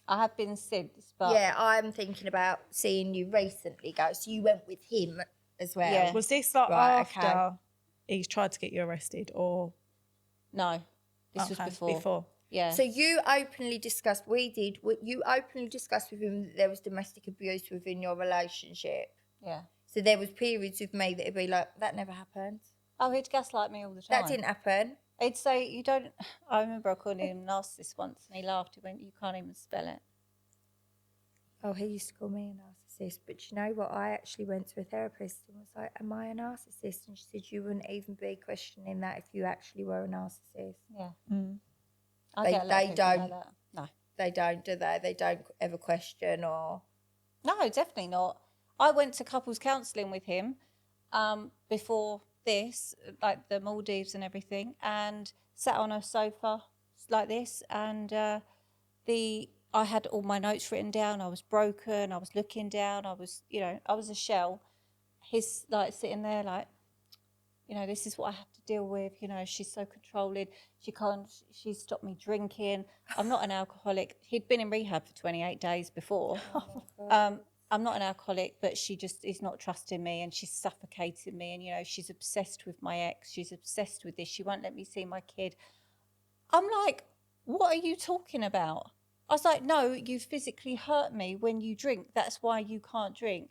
I have been since, but yeah, I'm thinking about seeing you recently go. So you went with him as well. Yeah. Was this like Right, after he's tried to get you arrested, or no, this was before. Before. Yeah. So you openly discussed. You openly discussed with him that there was domestic abuse within your relationship. Yeah. So there was periods with me that would be like, that never happened. Oh, he'd gaslight me all the time. That didn't happen. He'd say, you don't... I remember I called him narcissist once, and he laughed. He went, you can't even spell it. Oh, he used to call me a narcissist. But you know what? I actually went to a therapist and was like, am I a narcissist? And she said, you wouldn't even be questioning that if you actually were a narcissist. Yeah. Mm. I get a lot of people don't. like that. No. They don't, do they? They don't ever question or... No, definitely not. I went to couples counselling with him before this, like the Maldives and everything, and sat on a sofa like this, and I had all my notes written down. I was broken. I was looking down. I was a shell. He's like sitting there like, this is what I have to deal with. She's so controlling. She stopped me drinking. I'm not an alcoholic. He'd been in rehab for 28 days before. I'm not an alcoholic, but she just is not trusting me, and she's suffocating me. And, she's obsessed with my ex. She's obsessed with this. She won't let me see my kid. I'm like, what are you talking about? I was like, no, you physically hurt me when you drink. That's why you can't drink.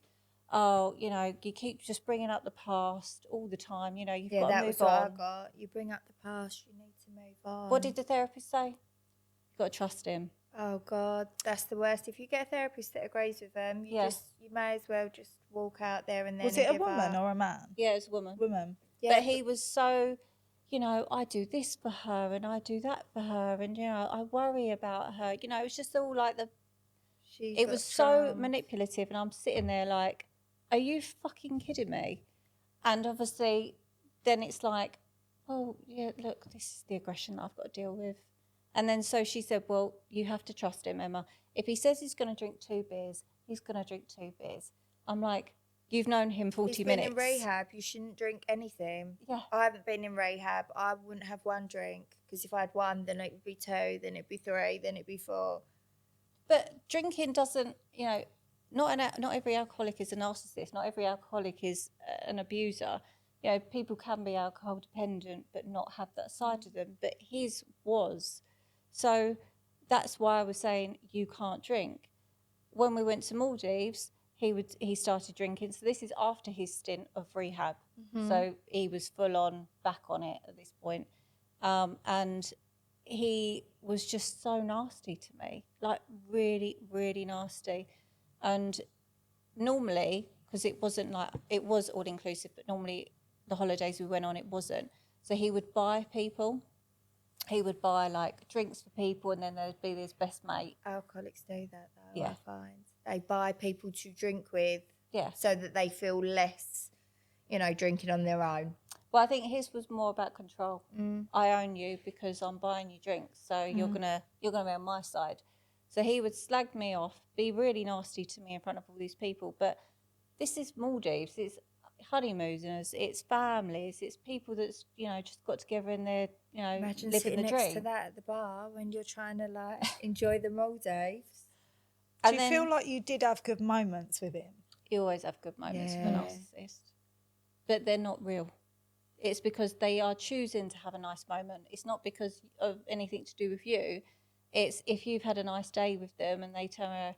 Oh, you keep just bringing up the past all the time. You've got to move on. Yeah, that was what I got. You bring up the past, you need to move on. What did the therapist say? You've got to trust him. Oh, God, that's the worst. If you get a therapist that agrees with them, you may as well just walk out there and then... Was it a woman or a man? Yeah, it was a woman. Woman. Yeah, but he was so... I do this for her and I do that for her, and, I worry about her. It was just all like it was so manipulative, and I'm sitting there like, are you fucking kidding me? And obviously then it's like, oh, yeah, look, this is the aggression that I've got to deal with. And then so she said, well, you have to trust him, Emma. If he says he's going to drink 2 beers, he's going to drink 2 beers. I'm like, you've known him 40 minutes. He's been in rehab. You shouldn't drink anything. Yeah. I haven't been in rehab. I wouldn't have 1 drink, because if I had 1, then it would be 2, then it'd be 3, then it'd be 4. But drinking doesn't, not every alcoholic is a narcissist. Not every alcoholic is an abuser. People can be alcohol dependent but not have that side to them. But his was. So that's why I was saying you can't drink. When we went to Maldives, he started drinking. So this is after his stint of rehab. Mm-hmm. So he was full on back on it at this point. And he was just so nasty to me, like really, really nasty. And normally, because it was all inclusive, but normally the holidays we went on, it wasn't. So he would buy people. He would buy like drinks for people, and then there'd be this best mate. Alcoholics do that though, yeah. I find. They buy people to drink with, yeah, so that they feel less, drinking on their own. Well, I think his was more about control. I own you because I'm buying you drinks, so you're gonna be on my side. So he would slag me off, be really nasty to me in front of all these people. But this is Maldives. It's honeymooners. It's families. It's people that's just got together in their Imagine living sitting the dream. next to that at the bar when you're trying to enjoy the Maldives. Do you feel like you did have good moments with him? You always have good moments with a narcissist, but they're not real. It's because they are choosing to have a nice moment. It's not because of anything to do with you. It's if you've had a nice day with them and they tell me,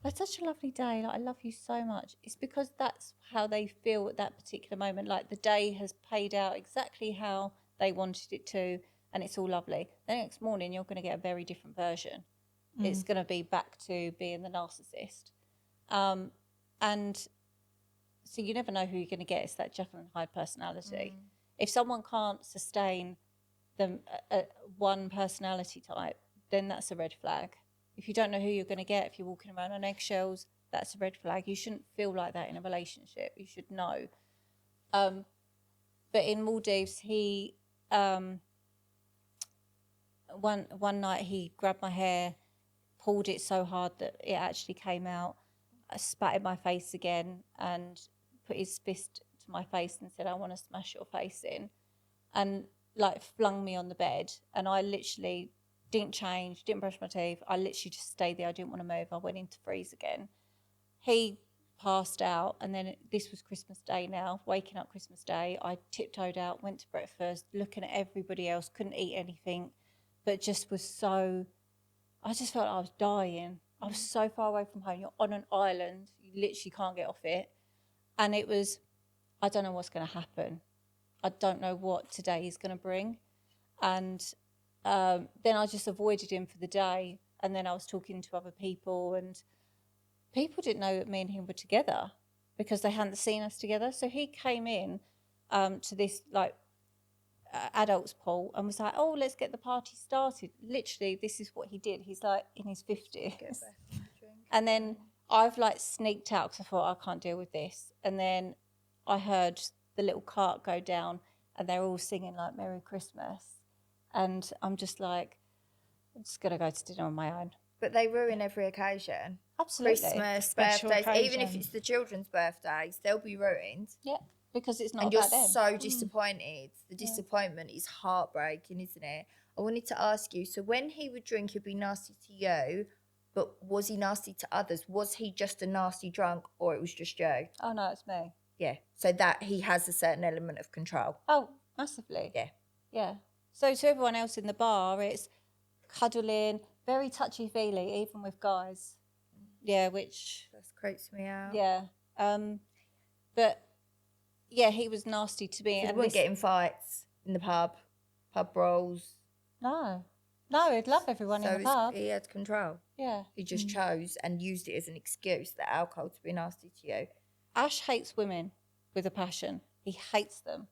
"It's such a lovely day. Like, I love you so much." It's because that's how they feel at that particular moment. Like the day has played out exactly how they wanted it to. and it's all lovely. The next morning, you're going to get a very different version. It's going to be back to being the narcissist. And so you never know who you're going to get. It's that Jekyll and Hyde personality. If someone can't sustain one personality type, then that's a red flag. If you don't know who you're going to get, if you're walking around on eggshells, that's a red flag. You shouldn't feel like that in a relationship. You should know. But in Maldives, he one night he grabbed my hair, pulled it so hard that it actually came out. I spat in my face again and put his fist to my face and said, "I want to smash your face in," and like flung me on the bed. And I literally didn't change, didn't brush my teeth. I literally just stayed there. I didn't want to move. I went into freeze again. He passed out, and then this was Christmas Day now, waking up Christmas Day. I tiptoed out, went to breakfast, looking at everybody else, couldn't eat anything, but just was so, I just felt like I was dying. I was so far away from home. You're on an island. You literally can't get off it. And it was, I don't know what's going to happen. I don't know what today is going to bring. And then I just avoided him for the day. And then I was talking to other people, and people didn't know that me and him were together because they hadn't seen us together. So he came in to this like adults pool and was like, "Oh, let's get the party started." Literally, this is what he did. He's like in his 50s. And then I've like sneaked out because I thought, I can't deal with this. And then I heard the little cart go down and they're all singing like Merry Christmas. And I'm just like, I'm just going to go to dinner on my own. But they ruin every occasion. Absolutely. Christmas, Special birthdays, even if occasion. it's the children's birthdays, they'll be ruined. Yeah, because it's not And you're about them. so disappointed. The disappointment is heartbreaking, isn't it? I wanted to ask you, so when he would drink, he'd be nasty to you, but was he nasty to others? Was he just a nasty drunk, or it was just you? Oh, no, it's me. Yeah. So that he has a certain element of control. Oh, massively. Yeah. Yeah. So to everyone else in the bar, it's cuddling, very touchy-feely, even with guys. Yeah, which... That creeps me out. Yeah. But, yeah, he was nasty to me. So And we wouldn't get in fights in the pub brawls. No. No, he'd love everyone in the pub. He had control. Yeah. He just chose and used it as an excuse, that alcohol, to be nasty to you. Ash hates women with a passion. He hates them.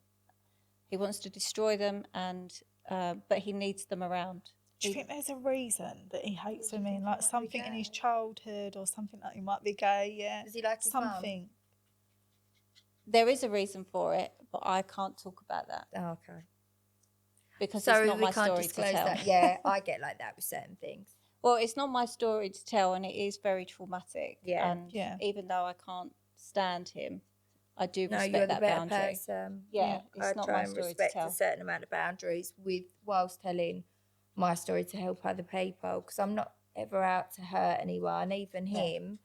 He wants to destroy them, and but he needs them around. Do you think there's a reason that he hates women? Like something in his childhood or something, like he might be gay, yeah? Does he like his mum? something? There is a reason for it, but I can't talk about that Oh, okay. because Sorry, it's not we my can't story to disclose tell. that. Yeah, I get like that with certain things. Well, it's not my story to tell, and it is very traumatic. Yeah. And Yeah. even though I can't stand him, I do No, respect you're the that better boundary. person. Yeah, it's I not try my and story to respect tell. a certain amount of boundaries whilst telling my story to help other people, because I'm not ever out to hurt anyone, even him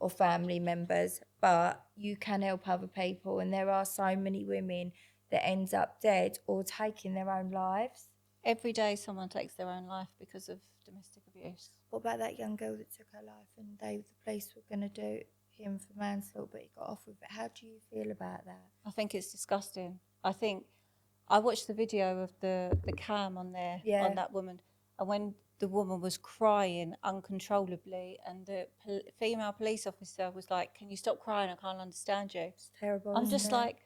or family members. But you can help other people, and there are so many women that ends up dead or taking their own lives. Every day someone takes their own life because of domestic abuse. What about that young girl that took her life and the police were going to do him for manslaughter, but he got off with it? How do you feel about that? I think it's disgusting. I think I watched the video of the cam on there on that woman, and when the woman was crying uncontrollably, and the female police officer was like, "Can you stop crying? I can't understand you." It's terrible. I'm just like,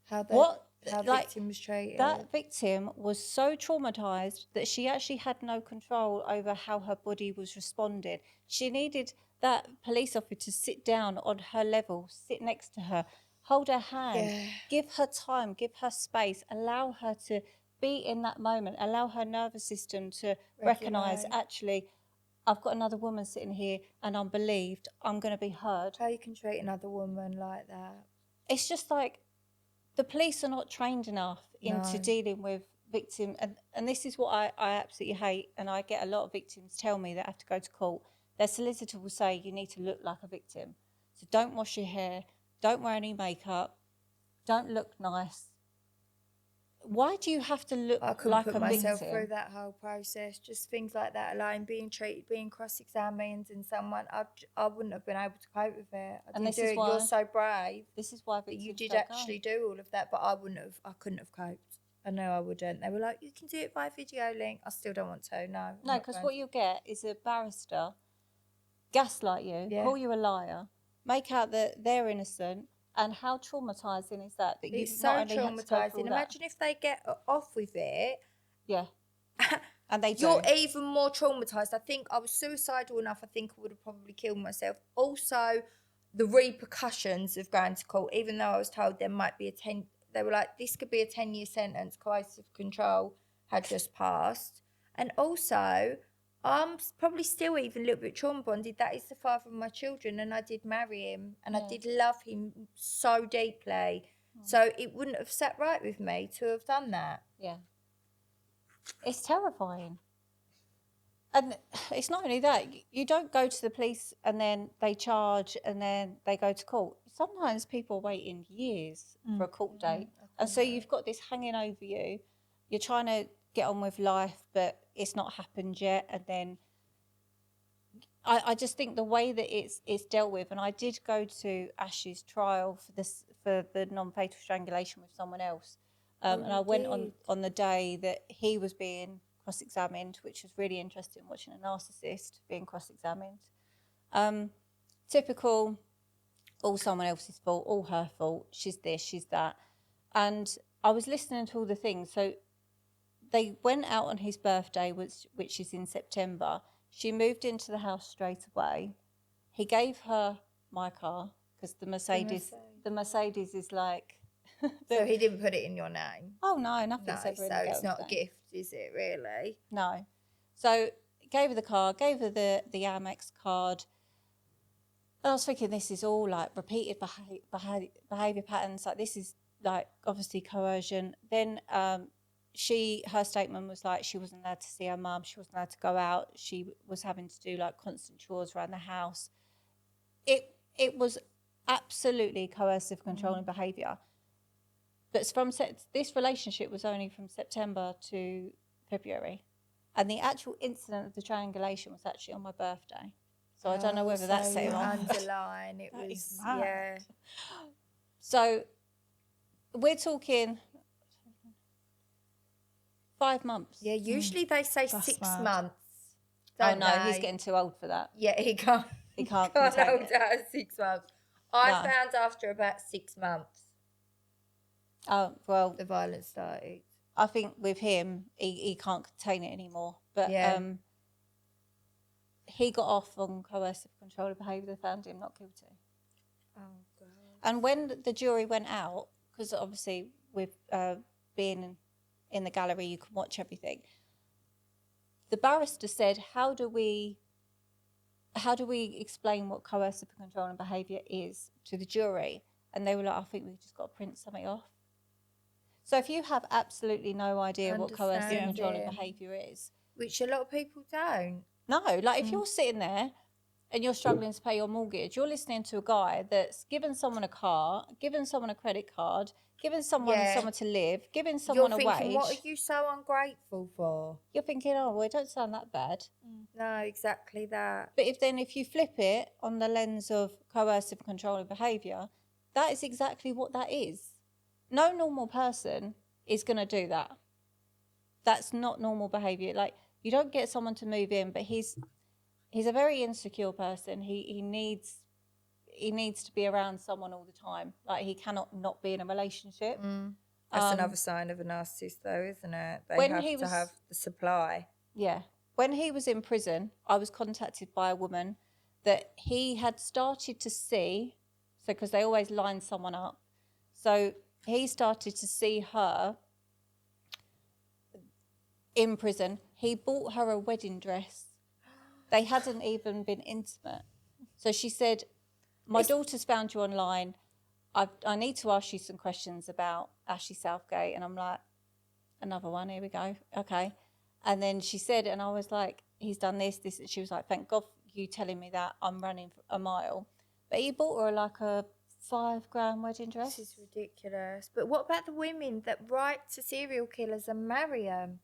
how like, victim was treated. that victim was so traumatized that she actually had no control over how her body was responding. She needed that police officer to sit down on her level, sit next to her, hold her hand, give her time, give her space, allow her to be in that moment, allow her nervous system to recognise, actually, I've got another woman sitting here and I'm believed, I'm going to be heard. How you can treat another woman like that? It's just like, the police are not trained enough into dealing with victims. And this is what I absolutely hate. And I get a lot of victims tell me that have to go to court. Their solicitor will say, you need to look like a victim. So don't wash your hair. Don't wear any makeup. Don't look nice. Why do you have to look like a victim? I couldn't put myself through that whole process. Just things like that alone, being treated, being cross-examined and someone, I wouldn't have been able to cope with it. And this is why you're so brave. This is why That you victims did don't actually do all of that, but I couldn't have coped. I know I wouldn't. They were like, you can do it by video link. I still don't want to. No. I'm No, not because going. what you'll get is a barrister gaslight you, Yeah. call you a liar, make out that they're innocent, and how traumatising is that? That you've It's not so only had to go through traumatising. all that. Imagine if they get off with it. Yeah. And they do. You're even more traumatised. I think I was suicidal enough. I think I would have probably killed myself. Also, the repercussions of going to court, even though I was told there might be they were like, this could be a 10-year sentence. Coercive control had just passed. And also, I'm probably still even a little bit trauma bonded. That is the father of my children, and I did marry him, and I did love him so deeply. So it wouldn't have sat right with me to have done that. Yeah. It's terrifying. And it's not only that, you don't go to the police and then they charge and then they go to court. Sometimes people are waiting years for a court date. And so you've got this hanging over you. You're trying to get on with life, but it's not happened yet. And then I just think the way that it's dealt with, and I did go to Ash's trial for the non-fatal strangulation with someone else. And I went on the day that he was being cross-examined, which was really interesting, watching a narcissist being cross-examined. Typical, all someone else's fault, all her fault, she's this, she's that. And I was listening to all the things. So they went out on his birthday, which is in September. She moved into the house straight away. He gave her my car, because the Mercedes is like... So he didn't put it in your name? Oh, no, nothing's ever in the so it's not name. a gift, is it, really? No. So gave her the car, gave her the Amex card. And I was thinking, this is all like repeated behaviour patterns. Like, this is like obviously coercion. Then her statement was like she wasn't allowed to see her mum. She wasn't allowed to go out. She was having to do like constant chores around the house. It was absolutely coercive, controlling behaviour. But this relationship was only from September to February. And the actual incident of the triangulation was actually on my birthday. So I don't know whether that set him off. Underline, it That was, is mad. So we're talking 5 months. Yeah, usually they say That's 6 mad. months. Oh, Don't no, they? he's getting too old for that. Yeah, he can't. He can't Can't contain hold it. out 6 months. I No. found after about 6 months Oh, well, the violence started. I think with him, he can't contain it anymore. But Yeah. he got off on coercive control of behaviour. They found him not guilty. Oh, God. And when the jury went out, because obviously with being in the gallery, you can watch everything. The barrister said, how do we explain what coercive control and behaviour is to the jury? And they were like, I think we've just got to print something off. So if you have absolutely no idea what coercive control and behaviour is. Which a lot of people don't. No, like if you're sitting there and you're struggling to pay your mortgage, you're listening to a guy that's given someone a car, given someone a credit card, given someone somewhere to live, giving someone a wage. You're thinking, what are you so ungrateful for? You're thinking, oh, well, it don't sound that bad. No, exactly that. But if you flip it on the lens of coercive control and behaviour, that is exactly what that is. No normal person is going to do that. That's not normal behaviour. Like, you don't get someone to move in, but he's a very insecure person. He needs to be around someone all the time. Like, he cannot not be in a relationship. That's another sign of a narcissist, though, isn't it? They when have he to was- have the supply. Yeah. When he was in prison, I was contacted by a woman that he had started to see, so because they always line someone up. So he started to see her in prison. He bought her a wedding dress. They hadn't even been intimate. So she said, my daughter's found you online. I need to ask you some questions about Ashley Southgate. And I'm like, another one, here we go. Okay. And then she said, and I was like, he's done this. And she was like, thank God for you telling me that. I'm running a mile. But he bought her like a $5,000 wedding dress. This is ridiculous. But what about the women that write to serial killers and marry them?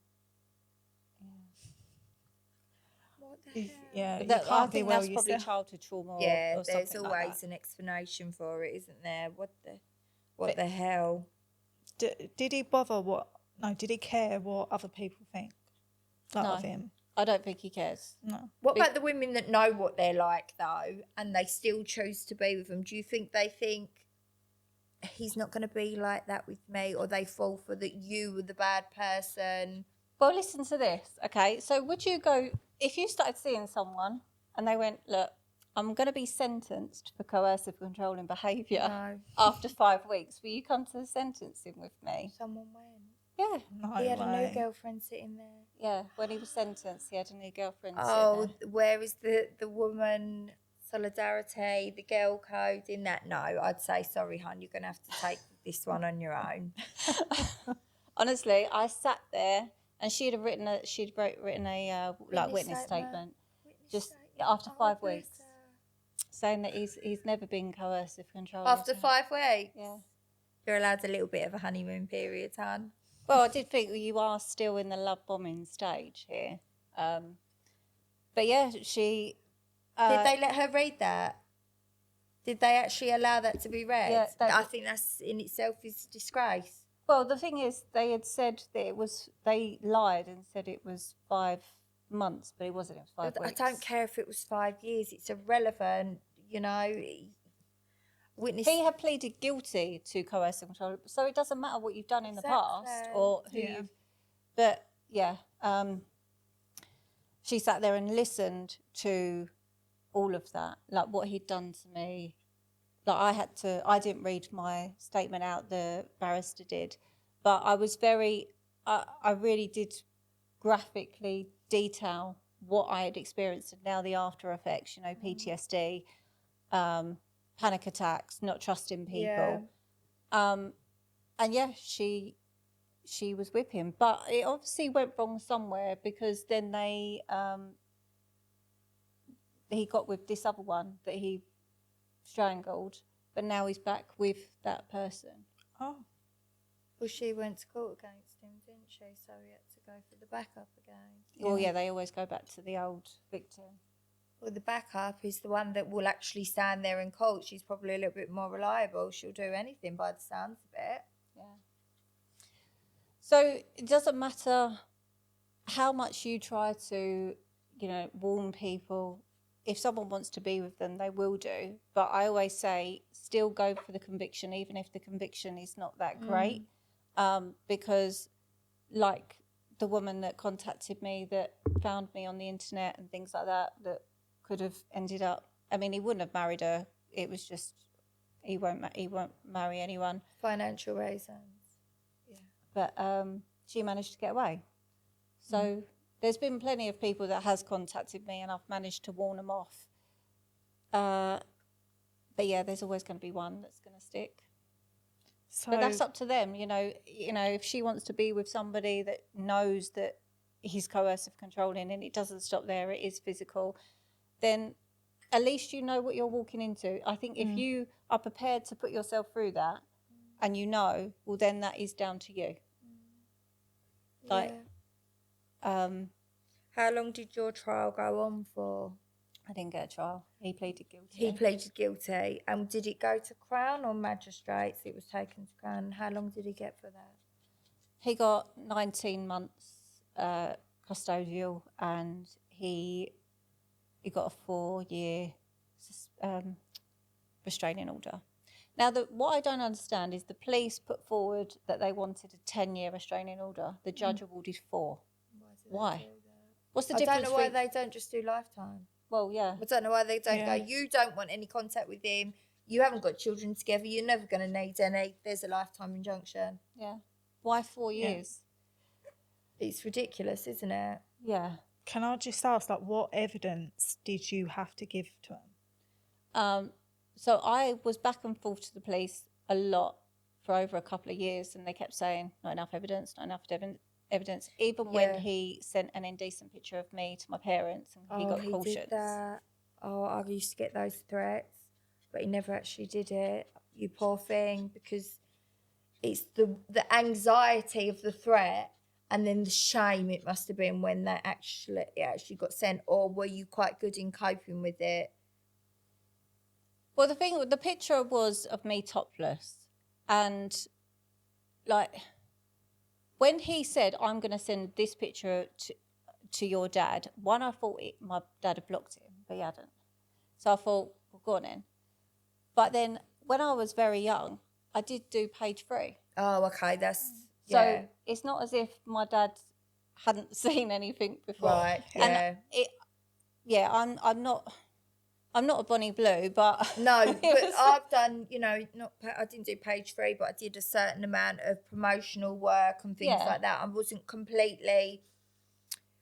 What the hell? Yeah, you I can't be think well that's probably yourself. childhood trauma Yeah, or there's something like always that. an explanation for it, isn't there? What the hell? Did he bother what No, did he care what other people think of him? I don't think he cares. No. What about the women that know what they're like, though, and they still choose to be with them? Do you think they think he's not going to be like that with me, or they fall for that you were the bad person? Well, listen to this, okay? So would you go, if you started seeing someone and they went, look, I'm going to be sentenced for coercive controlling behaviour after 5 weeks, will you come to the sentencing with me? Someone went. Yeah. No He had a way. new girlfriend sitting there. Yeah, when he was sentenced, he had a new girlfriend Oh, sitting there. where is the woman solidarity, the girl code in that? No, I'd say, sorry, hon, you're going to have to take this one on your own. Honestly, I sat there and she'd written a witness statement just after 5 weeks, saying that he's never been coercive controlling. After 5 weeks? Yeah. You're allowed a little bit of a honeymoon period, hon. Well, I did think you are still in the love bombing stage here. But yeah, she... Did they let her read that? Did they actually allow that to be read? Yeah, I think that's in itself is disgrace. Well, the thing is, they had said that it was... They lied and said it was 5 months, but it wasn't. It was 5 weeks. I don't care if it was 5 years. It's irrelevant, you know. Witness. He had pleaded guilty to coercive control, so it doesn't matter what you've done in the past or who you've... But, yeah, she sat there and listened to all of that, like what he'd done to me. Like I didn't read my statement out, the barrister did, but I was I really did graphically detail what I had experienced and now the after effects, you know, PTSD, panic attacks, not trusting people. Yeah. And yeah, she was with him, but it obviously went wrong somewhere because then he got with this other one that he strangled, but now he's back with that person. Oh. Well, she went to court against him, didn't she? So he had to go for the backup again. Well, yeah, they always go back to the old victim. Well, the backup is the one that will actually stand there in court. She's probably a little bit more reliable. She'll do anything by the sounds of it. Yeah. So it doesn't matter how much you try to, you know, warn people. If someone wants to be with them, they will do. But I always say, still go for the conviction, even if the conviction is not that great. Because like the woman that contacted me, that found me on the internet and things like that, that could have ended up, I mean, he wouldn't have married her. It was just, he won't marry anyone. Financial reasons. Yeah. But she managed to get away. So there's been plenty of people that has contacted me and I've managed to warn them off. But yeah, there's always going to be one that's going to stick. So, but that's up to them, you know, if she wants to be with somebody that knows that he's coercive controlling and it doesn't stop there, it is physical, then at least you know what you're walking into. I think if you are prepared to put yourself through that and you know, well, then that is down to you. Like, how long did your trial go on for? I didn't get a trial. He pleaded guilty. He pleaded guilty. And did it go to Crown or Magistrates? It was taken to Crown. How long did he get for that? He got 19 months custodial and he got a 4-year restraining order. Now, what I don't understand is the police put forward that they wanted a 10-year restraining order. The judge awarded 4. Why? What's the difference? I don't know why they don't just do lifetime. Well, yeah. I don't know why they don't go, you don't want any contact with him. You haven't got children together. You're never going to need any. There's a lifetime injunction. Yeah. Why 4 years? It's ridiculous, isn't it? Yeah. Can I just ask, like, what evidence did you have to give to him? So I was back and forth to the police a lot for over a couple of years, and they kept saying, not enough evidence, not enough evidence. Even when he sent an indecent picture of me to my parents, and he got cautions. Did that. Oh, I used to get those threats, but he never actually did it. You poor thing, because it's the anxiety of the threat and then the shame it must have been when it actually got sent. Or were you quite good in coping with it? Well, the picture was of me topless, and like when he said, I'm going to send this picture to your dad, one, I thought my dad had blocked him, but he hadn't. So I thought, well, go on then. But then when I was very young, I did do page 3. Oh, okay, that's... So yeah. it's not as if my dad hadn't seen anything before. Right, yeah. And I'm not a Bonnie Blue, but No, but I've done, you know, I didn't do page 3, but I did a certain amount of promotional work and things like that. I wasn't completely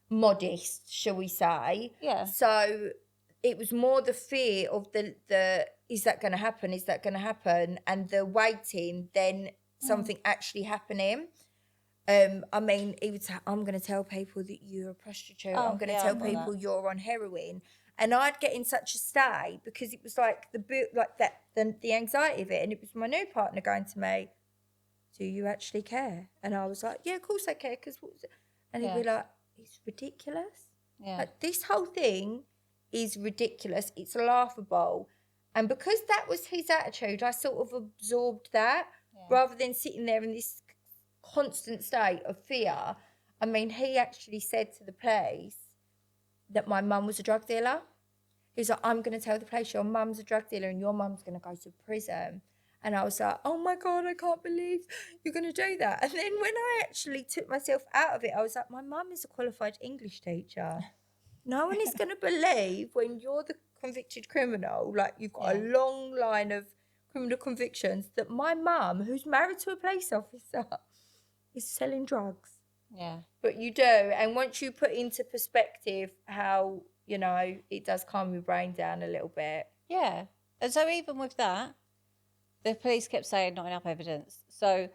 modest, shall we say. Yeah. So it was more the fear of the is that going to happen? Is that going to happen? And the waiting, then something actually happening. I mean, he would say, I'm going to tell people that you're a prostitute. I'm going to tell people you're on heroin. And I'd get in such a state because it was like the anxiety of it. And it was my new partner going to me, do you actually care? And I was like, yeah, of course I care. And he'd be like, it's ridiculous. Yeah. Like, this whole thing is ridiculous. It's laughable. And because that was his attitude, I sort of absorbed that rather than sitting there in this constant state of fear. I mean, he actually said to the police that my mum was a drug dealer. He was like, I'm going to tell the police your mum's a drug dealer and your mum's going to go to prison. And I was like, oh my God, I can't believe you're going to do that. And then when I actually took myself out of it, I was like, my mum is a qualified English teacher. No one is going to believe when you're the convicted criminal, like you've got a long line of criminal convictions, that my mum, who's married to a police officer, is selling drugs. Yeah. But you do. And once you put into perspective how, you know, it does calm your brain down a little bit. Yeah. And so even with that, the police kept saying not enough evidence. So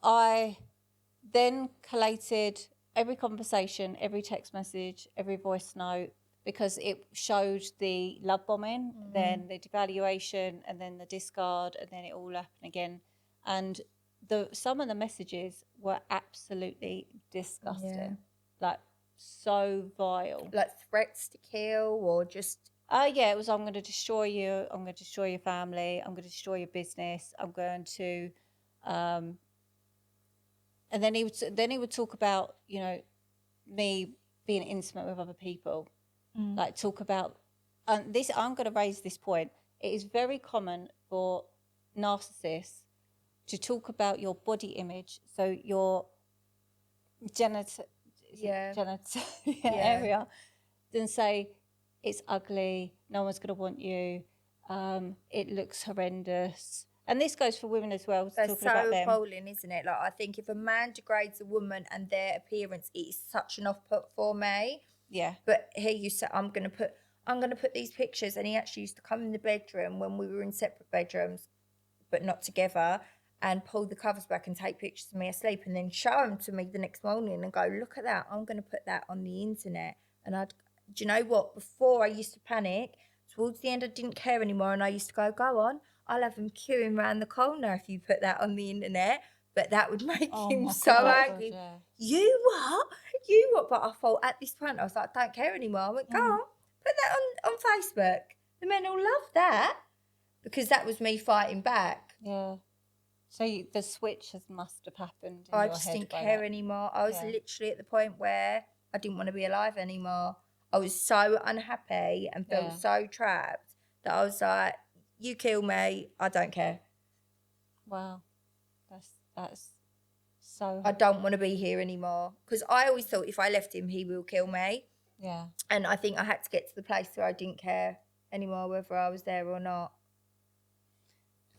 I then collated every conversation, every text message, every voice note, because it showed the love bombing, then the devaluation, and then the discard, and then it all happened again. And some of the messages were absolutely disgusting, like so vile. Like threats to kill or just... Yeah, it was, I'm going to destroy you, I'm going to destroy your family, I'm going to destroy your business, I'm going to... and then he would talk about, you know, me being intimate with other people. Like talk about... this. I'm going to raise this point. It is very common for narcissists to talk about your body image, so your area, then say it's ugly, no one's going to want you, it looks horrendous. And this goes for women as well. That's so appalling, isn't it? Like, I think if a man degrades a woman and their appearance, it is such an off-put for me. Yeah. But here you say, I'm going to put these pictures, and he actually used to come in the bedroom when we were in separate bedrooms, but not together, and pull the covers back and take pictures of me asleep and then show them to me the next morning and go, look at that, I'm going to put that on the internet. And do you know what? Before I used to panic, towards the end I didn't care anymore, and I used to go on, I'll have him queuing around the corner if you put that on the internet. But that would make him so angry. Yeah. You what? But I thought at this point, I was like, I don't care anymore. I went, go on, put that on Facebook. The men will love that, because that was me fighting back. Yeah. So the switch must have happened in I your just head didn't care anymore. I was literally at the point where I didn't want to be alive anymore. I was so unhappy and felt so trapped that I was like, you kill me, I don't care. Wow. That's so... I don't want to be here anymore. Because I always thought if I left him, he will kill me. Yeah. And I think I had to get to the place where I didn't care anymore whether I was there or not.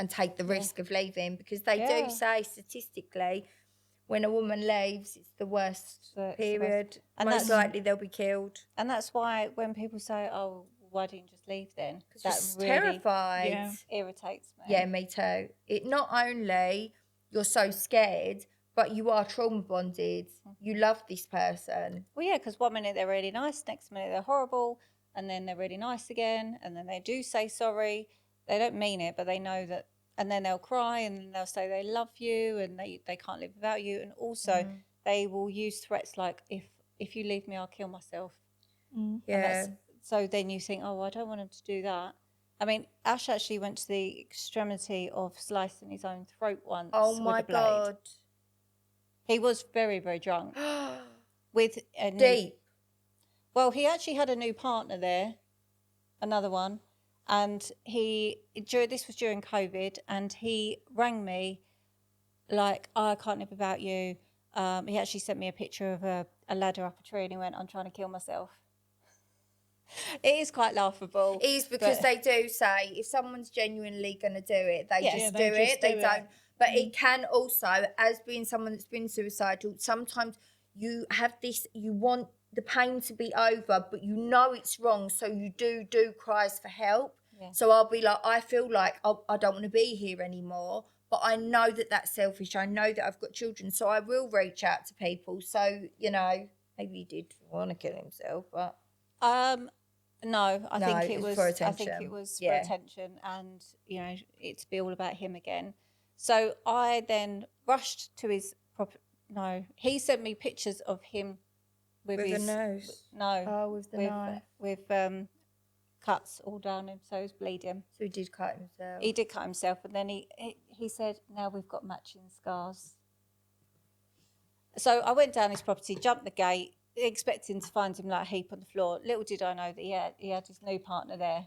And take the risk of leaving, because they do say statistically, when a woman leaves, it's the worst period. And most likely they'll be killed. And that's why when people say, "Oh, why didn't you just leave then?" Because you're really terrified. Irritates me. Yeah, me too. It not only you're so scared, but you are trauma bonded. You love this person. Well, yeah, because one minute they're really nice, next minute they're horrible, and then they're really nice again, and then they do say sorry. They don't mean it, but they know that, and then they'll cry, and then they'll say they love you, and they can't live without you, and also they will use threats like, if you leave me, I'll kill myself. Yeah. So then you think, oh, I don't want him to do that. I mean, Ash actually went to the extremity of slicing his own throat once. Oh my God. He was very, very drunk. With a new, Deep. well, he actually had a new partner there, another one, and this was during COVID, and he rang me like, oh, I can't live without you. He actually sent me a picture of a ladder up a tree, and he went, I'm trying to kill myself. It is quite laughable. It is because they do say if someone's genuinely going to do it, they just do it. They don't. But it can also, as being someone that's been suicidal, sometimes you have this, you want the pain to be over, but you know it's wrong. So you do cries for help. Yeah. So I'll be like, I feel like I don't want to be here anymore. But I know that that's selfish. I know that I've got children. So I will reach out to people. So, you know, maybe he did want to kill himself, but... No, I think it was for attention. I think it was for attention, and you know, it to be all about him again. So I then rushed to his No, he sent me pictures of him with his nose. No, with the knife. With cuts all down him, so he was bleeding. So he did cut himself. He did cut himself, and then he said, "Now we've got matching scars." So I went down his property, jumped the gate, expecting to find him like a heap on the floor. Little did I know that he had his new partner there.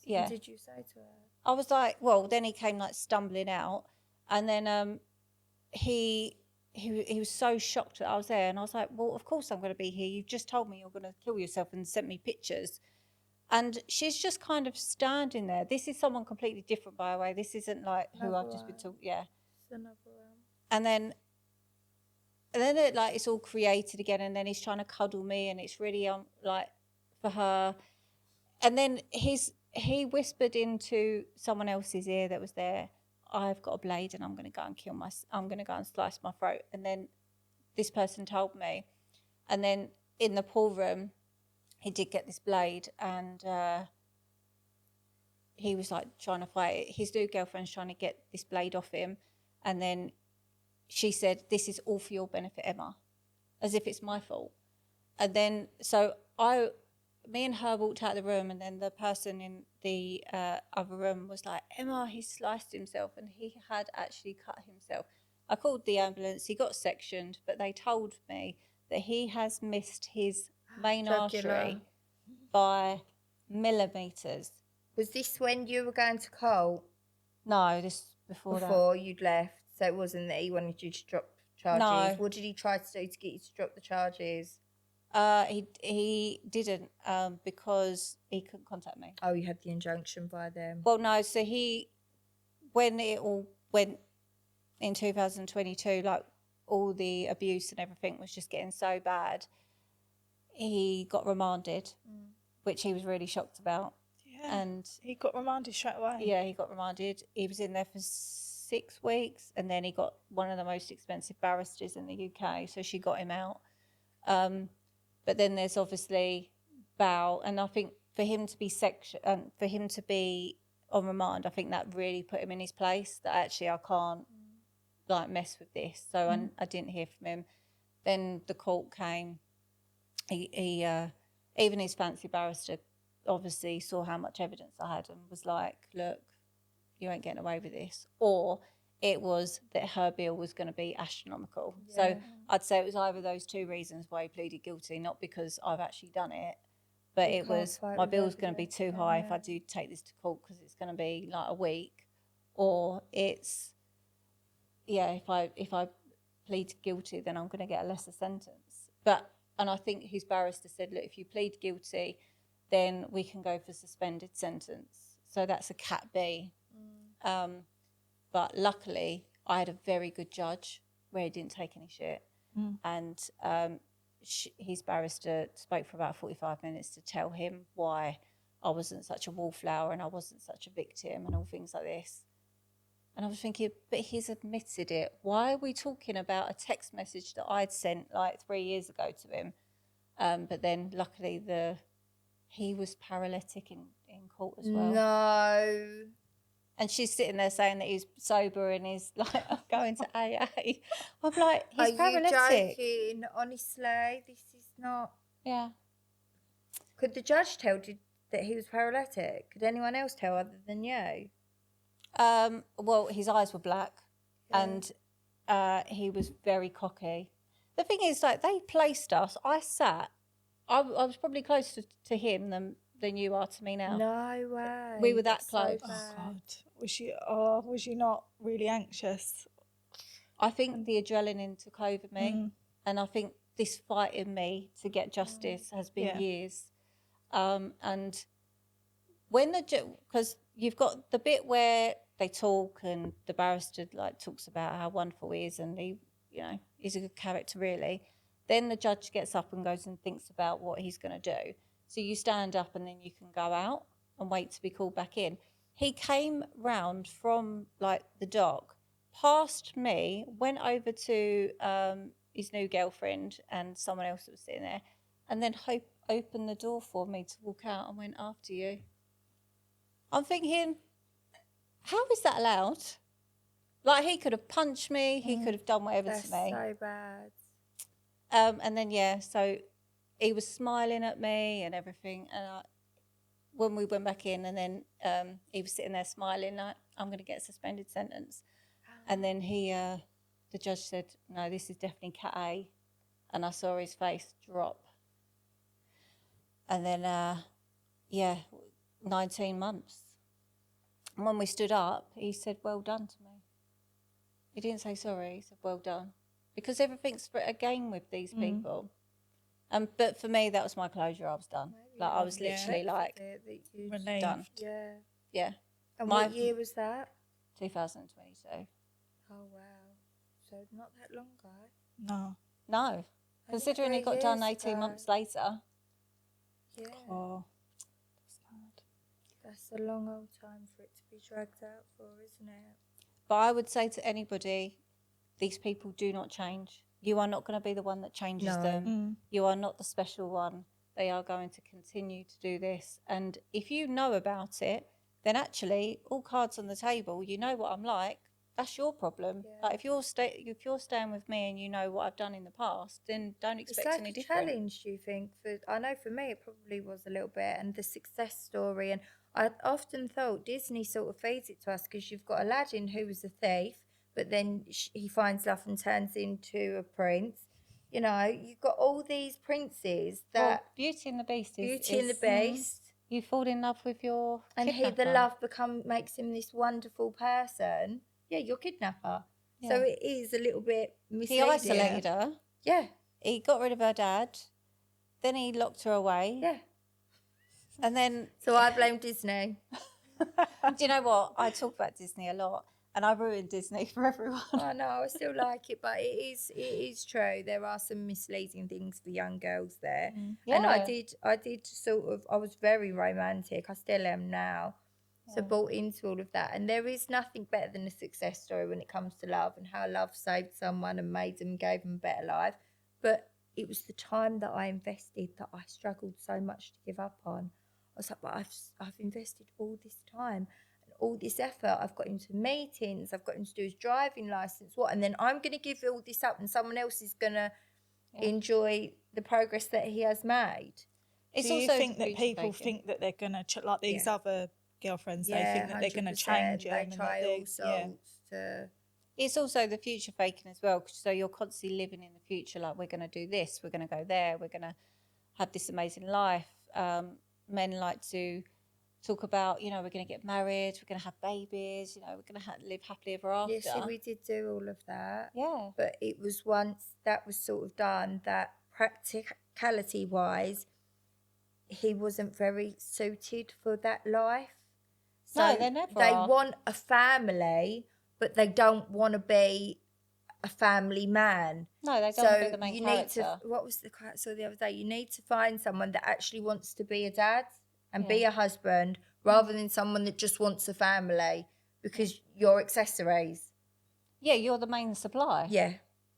Yeah. What did you say to her? I was like, well, then he came like stumbling out, and then he was so shocked that I was there, and I was like, well, of course I'm going to be here. You've just told me you're going to kill yourself and sent me pictures. And she's just kind of standing there. This is someone completely different, by the way. This isn't like who I've just been talking. Yeah. It's another one. And then it's all created again, and then he's trying to cuddle me, and it's really like for her. And then he whispered into someone else's ear that was there, I've got a blade and I'm going to go and I'm going to go and slice my throat. And then this person told me, and then in the pool room, he did get this blade, and he was like trying to fight it. His new girlfriend's trying to get this blade off him, and then she said, "This is all for your benefit, Emma," as if it's my fault. And then so me and her walked out of the room, and then the person in the other room was like, "Emma, he sliced himself," and he had actually cut himself. I called the ambulance. He got sectioned, but they told me that he has missed his main artery by millimetres. Was this when you were going to Cole? No, this before you'd left. So it wasn't that he wanted you to drop charges. No. What did he try to do to get you to drop the charges? He didn't because he couldn't contact me. Oh, you had the injunction by them. Well, no. So when it all went in 2022, like all the abuse and everything was just getting so bad, he got remanded, which he was really shocked about. Yeah, and he got remanded straight away. Yeah, he got remanded. He was in there for 6 weeks, and then he got one of the most expensive barristers in the UK, so she got him out. But then there's obviously bail, and I think for him to be on remand, I think that really put him in his place. That actually I can't like mess with this. So I didn't hear from him. Then the court came. He even his fancy barrister obviously saw how much evidence I had and was like, "Look, you ain't getting away with this," or it was that her bill was going to be astronomical. Yeah. So I'd say it was either those two reasons why he pleaded guilty, not because I've actually done it, but it was my bill's going to be too high if I do take this to court because it's going to be like a week, or it's, if I plead guilty, then I'm going to get a lesser sentence. And I think his barrister said, look, if you plead guilty, then we can go for suspended sentence. So that's a Cat B. But luckily, I had a very good judge where he didn't take any shit. And his barrister spoke for about 45 minutes to tell him why I wasn't such a wallflower and I wasn't such a victim and all things like this. And I was thinking, but he's admitted it. Why are we talking about a text message that I'd sent like 3 years ago to him? But then luckily he was paralytic in court as well. No. And she's sitting there saying that he's sober and he's like going to AA. I'm like, he's paralytic. Are you joking? Honestly, this is not. Yeah. Could the judge tell that he was paralytic? Could anyone else tell other than you? Well, his eyes were black. and he was very cocky. The thing is, like, they placed us. I was probably closer to him than you are to me now. No way. We were that That's close. So Oh bad. God, was you not really anxious? I think the adrenaline took over me, and I think this fight in me to get justice has been years. And when because you've got the bit where they talk and the barrister like talks about how wonderful he is and he, you know, he's a good character really. Then the judge gets up and goes and thinks about what he's going to do. So you stand up and then you can go out and wait to be called back in. He came round from like the dock, past me, went over to his new girlfriend and someone else that was sitting there, and then opened the door for me to walk out and went after you. I'm thinking, how is that allowed? Like, he could have punched me, he could have done whatever That's to me. so bad. And then, so he was smiling at me and everything. And when we went back in, and then he was sitting there smiling, like, I'm going to get a suspended sentence. And then the judge said, no, this is definitely Cat A. And I saw his face drop. And then, 19 months. And when we stood up, he said, well done to me. He didn't say sorry, he said, well done. Because everything's a game with these people. But for me, that was my closure. I was done. Like, I was literally like, Relieved. done. Yeah. Yeah. And what year was that? 2022. Oh, wow. So not that long ago. No. No. Considering he 3 got done years 18 ago. months later. Yeah. Oh. That's a long old time for it to be dragged out for, isn't it? But I would say to anybody, these people do not change. You are not going to be the one that changes them. You are not the special one. They are going to continue to do this. And if you know about it, then actually, all cards on the table, you know what I'm like, that's your problem. Yeah. Like, if you're staying with me and you know what I've done in the past, then don't expect It's like any a different. challenge, do you think? I know for me it probably was a little bit, and the success story. And I often thought Disney sort of feeds it to us because you've got Aladdin who was a thief, but then he finds love and turns into a prince. You know, you've got all these princes that Well, Beauty and the Beast is... Beauty and the Beast. You fall in love with your And kidnapper. the love makes him this wonderful person. Yeah, your kidnapper. Yeah. So it is a little bit misleading. He isolated her. Yeah. He got rid of her dad. Then he locked her away. Yeah. And then... So I blame Disney. Do you know what? I talk about Disney a lot. And I ruined Disney for everyone. I know, I still like it, but it is true. There are some misleading things for young girls there. Yeah. And I did sort of, I was very romantic. I still am now. So bought into all of that. And there is nothing better than a success story when it comes to love and how love saved someone and made them, gave them a better life. But it was the time that I invested that I struggled so much to give up on. I was like, but I've invested all this time. All this effort, I've got him to meetings, I've got him to do his driving license, and then I'm going to give all this up and someone else is going to enjoy the progress that he has made. It's Do you also think that people think that they're going to, like these other girlfriends, they think that they're going to change them? They try all sorts to... It's also the future faking as well. So you're constantly living in the future, like, we're going to do this, we're going to go there, we're going to have this amazing life. Men like to talk about, you know, we're going to get married, we're going to have babies, you know, we're going to live happily ever after. Yeah, so we did do all of that. Yeah. But it was once that was sort of done, that practicality-wise, he wasn't very suited for that life. So No, they never They are. want a family, but they don't want to be a family man. No, they don't want to be the main you character. need to, what was the quote I saw the other day? You need to find someone that actually wants to be a dad and be a husband rather than someone that just wants a family because you're accessories. Yeah, you're the main supply. Yeah.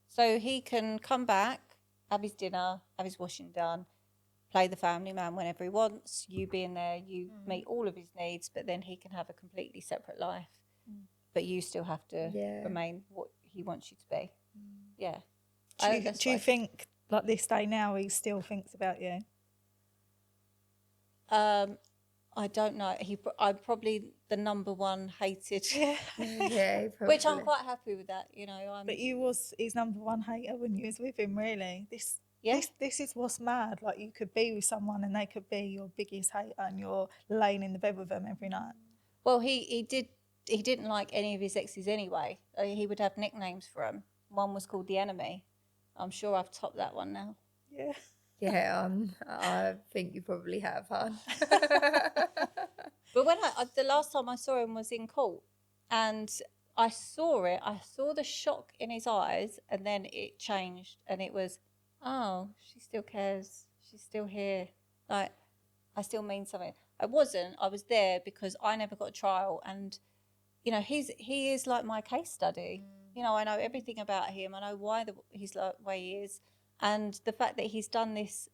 So he can come back, have his dinner, have his washing done, play the family man whenever he wants. You being there, you meet all of his needs, but then he can have a completely separate life. But you still have to remain what he wants you to be. Yeah. Do you think, like this day now, he still thinks about you? I don't know. I'm probably the number one hated, Yeah, which I'm probably. quite happy with that. You know, But you was his number one hater when you was with him, really. Yeah. This is what's mad. Like, you could be with someone and they could be your biggest hater and you're laying in the bed with them every night. Well, he didn't like any of his exes anyway. He would have nicknames for them. One was called the Enemy. I'm sure I've topped that one now. Yeah. Yeah, I think you probably have, hon. But when the last time I saw him was in court, and I saw it. I saw the shock in his eyes, and then it changed, and it was, oh, she still cares. She's still here. Like, I still mean something. I wasn't. I was there because I never got a trial, and you know, he is like my case study. You know, I know everything about him. I know why he's like the way he is, and the fact that he's done this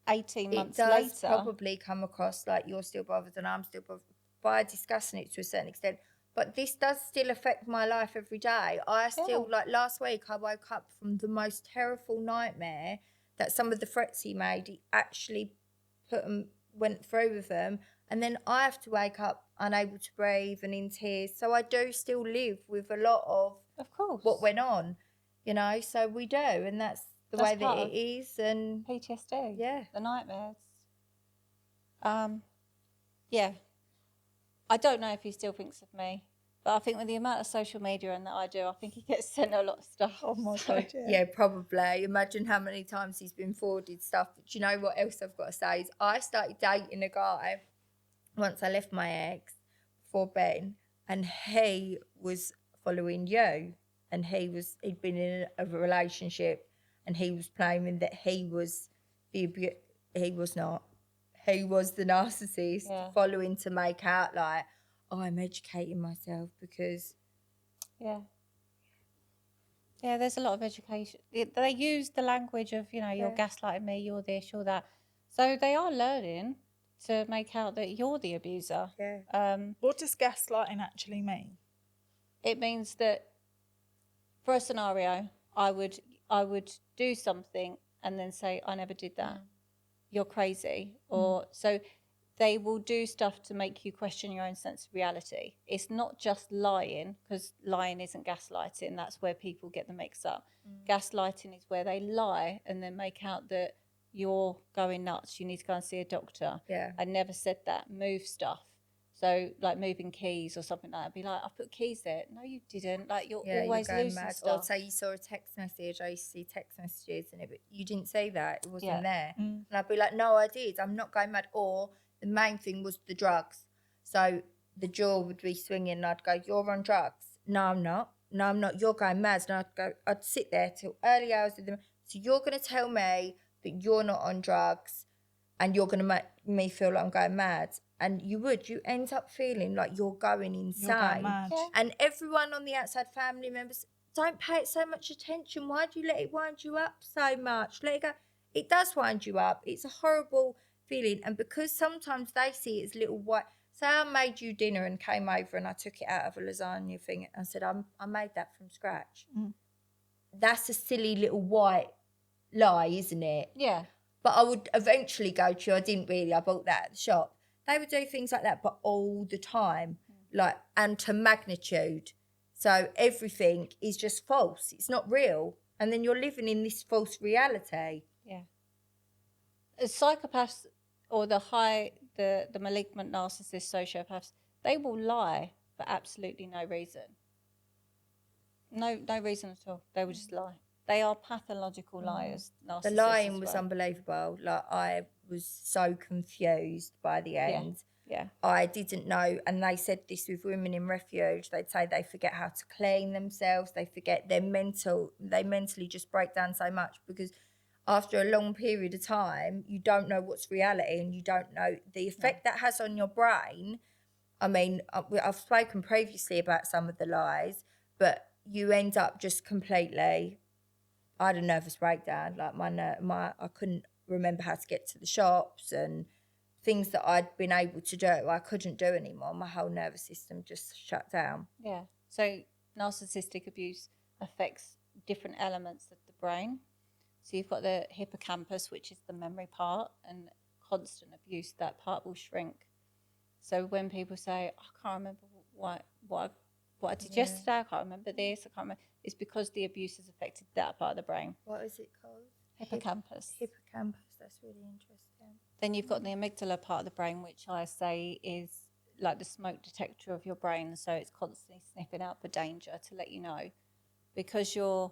18 months later. It does probably come across like you're still bothered and I'm still bothered by discussing it to a certain extent. But this does still affect my life every day. I still, like last week, I woke up from the most terrible nightmare that some of the threats he made, he actually went through with them. And then I have to wake up unable to breathe and in tears. So I do still live with a lot of course, what went on, you know. So we do, and that's the way that it is. And PTSD, yeah, the nightmares. Yeah, I don't know if he still thinks of me, but I think with the amount of social media and that I do, I think he gets sent a lot of stuff. Oh my God, yeah. Yeah, probably. Imagine how many times he's been forwarded stuff. But do you know what else I've got to say is I started dating a guy once I left my ex before Ben, and he was following you, and he'd been in a relationship, and he was claiming that he was not. He was the narcissist, following to make out like, oh, I'm educating myself because. Yeah, there's a lot of education. They use the language of, you know, you're gaslighting me, you're this, you're that. So they are learning to make out that you're the abuser. Yeah. What does gaslighting actually mean? It means that for a scenario, I would do something and then say, I never did that. You're crazy. Or so they will do stuff to make you question your own sense of reality. It's not just lying, because lying isn't gaslighting. That's where people get the mix up. Gaslighting is where they lie and then make out that you're going nuts. You need to go and see a doctor. Yeah. I never said that. Move stuff. So, like moving keys or something like that. I'd be like, I put keys there. No, you didn't. Like, you're always going losing mad. stuff. Or say you saw a text message. I used to see text messages and you didn't see that. It wasn't there. And I'd be like, no, I did. I'm not going mad. Or the main thing was the drugs. So the jaw would be swinging and I'd go, you're on drugs. No, I'm not. No, I'm not. You're going mad. And I'd sit there till early hours of the morning. So you're going to tell me that you're not on drugs and you're going to make me feel like I'm going mad. And you end up feeling like you're going insane. You're going mad. Yeah. And everyone on the outside, family members, don't pay it so much attention. Why do you let it wind you up so much? Let it go. It does wind you up. It's a horrible feeling. And because sometimes they see it as little white. Say I made you dinner and came over and I took it out of a lasagna thing and said, I made that from scratch. That's a silly little white lie, isn't it? Yeah. But I would eventually go to you. I didn't really. I bought that at the shop. They would do things like that, but all the time, like, and to magnitude. So everything is just false. It's not real. And then you're living in this false reality. Yeah. Psychopaths or the malignant narcissist sociopaths, they will lie for absolutely no reason. No reason at all. They will just lie. They are pathological liars. Narcissists The lying as was well. unbelievable. Like, I was so confused by the end. Yeah. I didn't know, and they said this with women in refuge. They'd say they forget how to clean themselves. They forget they mentally just break down so much because after a long period of time, you don't know what's reality and you don't know the effect that has on your brain. I mean, I've spoken previously about some of the lies, but you end up just completely. I had a nervous breakdown. Like I couldn't remember how to get to the shops and things that I'd been able to do, I couldn't do anymore. My whole nervous system just shut down. Yeah. So narcissistic abuse affects different elements of the brain. So you've got the hippocampus, which is the memory part, and constant abuse, that part will shrink. So when people say, I can't remember what I did yesterday, I can't remember this, I can't remember, it's because the abuse has affected that part of the brain. What is it called? Hippocampus. Hippocampus. That's really interesting. Then you've got the amygdala part of the brain, which I say is like the smoke detector of your brain. So it's constantly sniffing out for danger to let you know. Because you're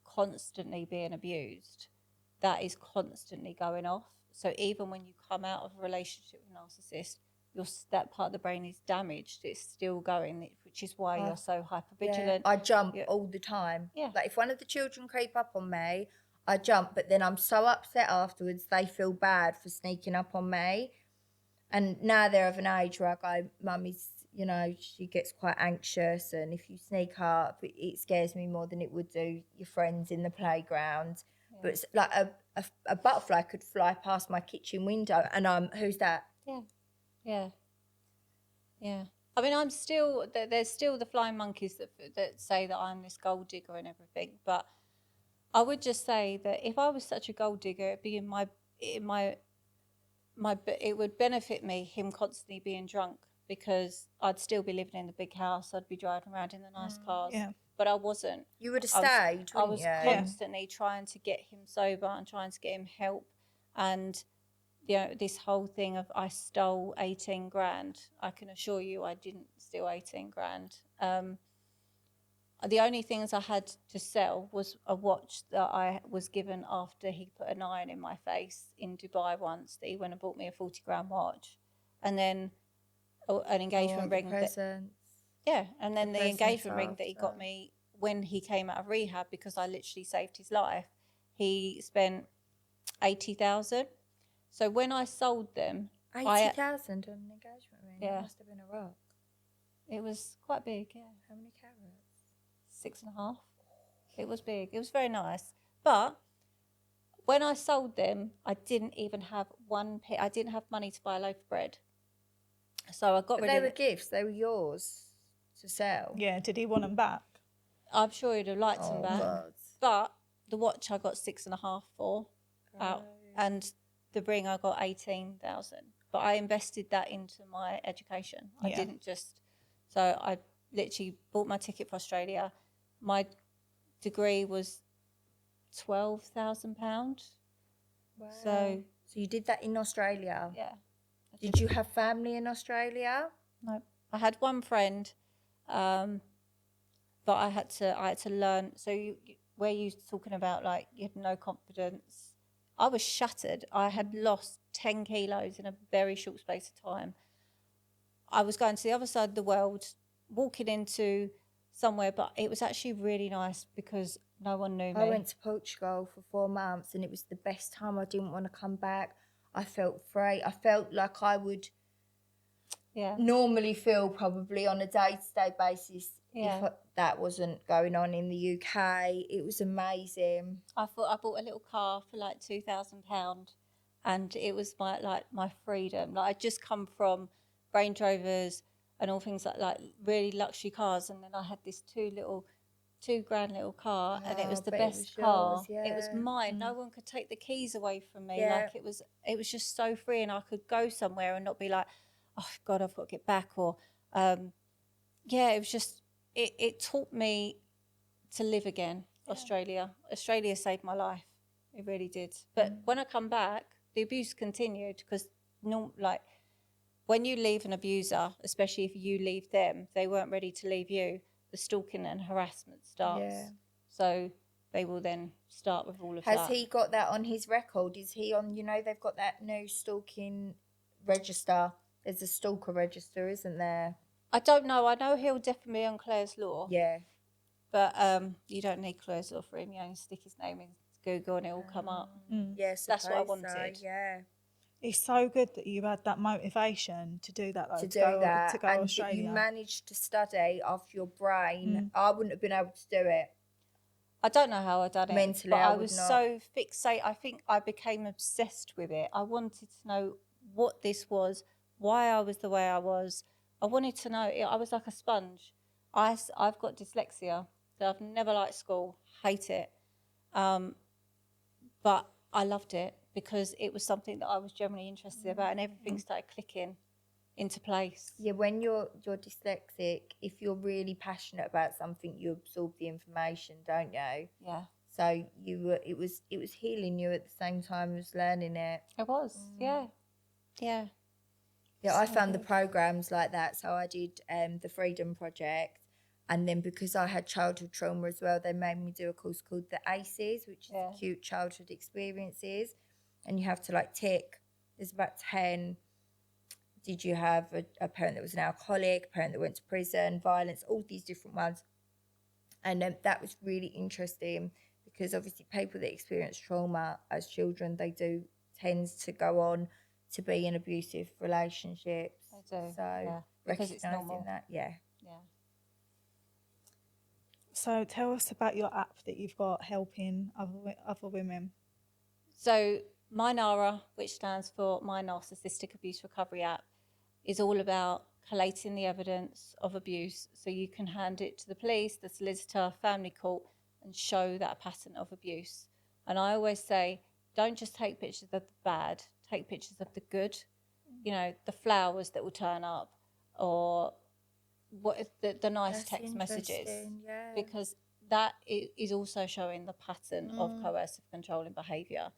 constantly being abused, that is constantly going off. So even when you come out of a relationship with a narcissist, that part of the brain is damaged. It's still going, which is why you're so hypervigilant. I jump all the time. Yeah. Like if one of the children creep up on me, I jump, but then I'm so upset afterwards, they feel bad for sneaking up on me. And now they're of an age where I go, Mummy's, you know, she gets quite anxious, and if you sneak up, it scares me more than it would do your friends in the playground. Yeah. But it's like a butterfly could fly past my kitchen window, and who's that? Yeah. I mean, there's still the flying monkeys that say that I'm this gold digger and everything, but I would just say that if I was such a gold digger, it'd be it would benefit me, him constantly being drunk, because I'd still be living in the big house. I'd be driving around in the nice cars. Yeah. But I wasn't. You would have stayed, I was constantly trying to get him sober and trying to get him help. And, you know, this whole thing of I stole 18 grand. I can assure you I didn't steal 18 grand. The only things I had to sell was a watch that I was given after he put an iron in my face in Dubai once, that he went and bought me a 40 grand watch. And then an engagement ring. And then the engagement ring that he got me when he came out of rehab, because I literally saved his life, he spent 80,000. So when I sold them, 80,000 on an engagement ring. Yeah. It must have been a rock. It was quite big, yeah. How many carats? 6.5. It was big. It was very nice. But when I sold them, I didn't even have I didn't have money to buy a loaf of bread. So I got rid of it. They were gifts. They were yours to sell. Yeah. Did he want them back? I'm sure he'd have liked them back. God. But the watch I got 6.5 for, and the ring I got 18,000. But I invested that into my education. I didn't just. So I literally bought my ticket for Australia. My degree was £12,000. Wow. So you did that in Australia? Yeah. Did you have family in Australia? No. I had one friend, but I had to learn. So where you talking about like you had no confidence, I was shattered. I had lost 10 kilos in a very short space of time. I was going to the other side of the world, walking into somewhere, but it was actually really nice because no one knew me. I went to Portugal for 4 months and it was the best time. I didn't want to come back. I felt free. I felt like I would normally feel probably on a day-to-day basis if that wasn't going on in the UK. It was amazing. I bought a little car for like £2,000 and it was my freedom. Like I'd just come from Range Rovers and all things like really luxury cars, and then I had this £2,000 little car, and it was the best car. It was mine. No one could take the keys away from me. Like it was just so free, and I could go somewhere and not be like, oh God, I've got to get back. Or it was just it taught me to live again. Australia saved my life. It really did. But when I come back, the abuse continued because when you leave an abuser, especially if you leave them, they weren't ready to leave you. The stalking and harassment starts. Yeah. So they will then start with all of that. Has he got that on his record? Is he on, they've got that new stalking register. There's a stalker register, isn't there? I don't know. I know he'll definitely be on Claire's Law. Yeah. But you don't need Claire's Law for him. You only stick his name in Google and it will come up. Yes, that's what I wanted. So, yeah. It's so good that you had that motivation to do that, to go and Australia. You managed to study off your brain. I wouldn't have been able to do it. I don't know how I done it. Mentally, but I was so fixated. I think I became obsessed with it. I wanted to know what this was, why I was the way I was. I wanted to know. I was like a sponge. I've got dyslexia, so I've never liked school. Hate it. But I loved it because it was something that I was generally interested about, and everything started clicking. into place. Yeah, when you're dyslexic, if you're really passionate about something, you absorb the information, don't you? Yeah, So it was healing you at the same time as learning it. it was. Yeah. Yeah, I So found the good. programs like that. So I did the Freedom Project, and then because I had childhood trauma as well, they made me do a course called the ACEs, which is Yeah. Acute Childhood Experiences, and you have to like tick. There's about 10. Did you have a parent that was an alcoholic, a parent that went to prison, violence, all these different ones? And that was really interesting because obviously people that experience trauma as children, they do tend to go on to be in abusive relationships. They do, So yeah, because it's recognising normal. that, yeah. So tell us about your app that you've got helping other women. So MyNara, which stands for My Narcissistic Abuse Recovery App, is all about collating the evidence of abuse so you can hand it to the police, the solicitor, family court, and show that pattern of abuse. And I always say, don't just take pictures of the bad, take pictures of the good, you know, the flowers that will turn up, or what the nice That's text messages, interesting, yeah. because that is also showing the pattern of coercive controlling behaviour.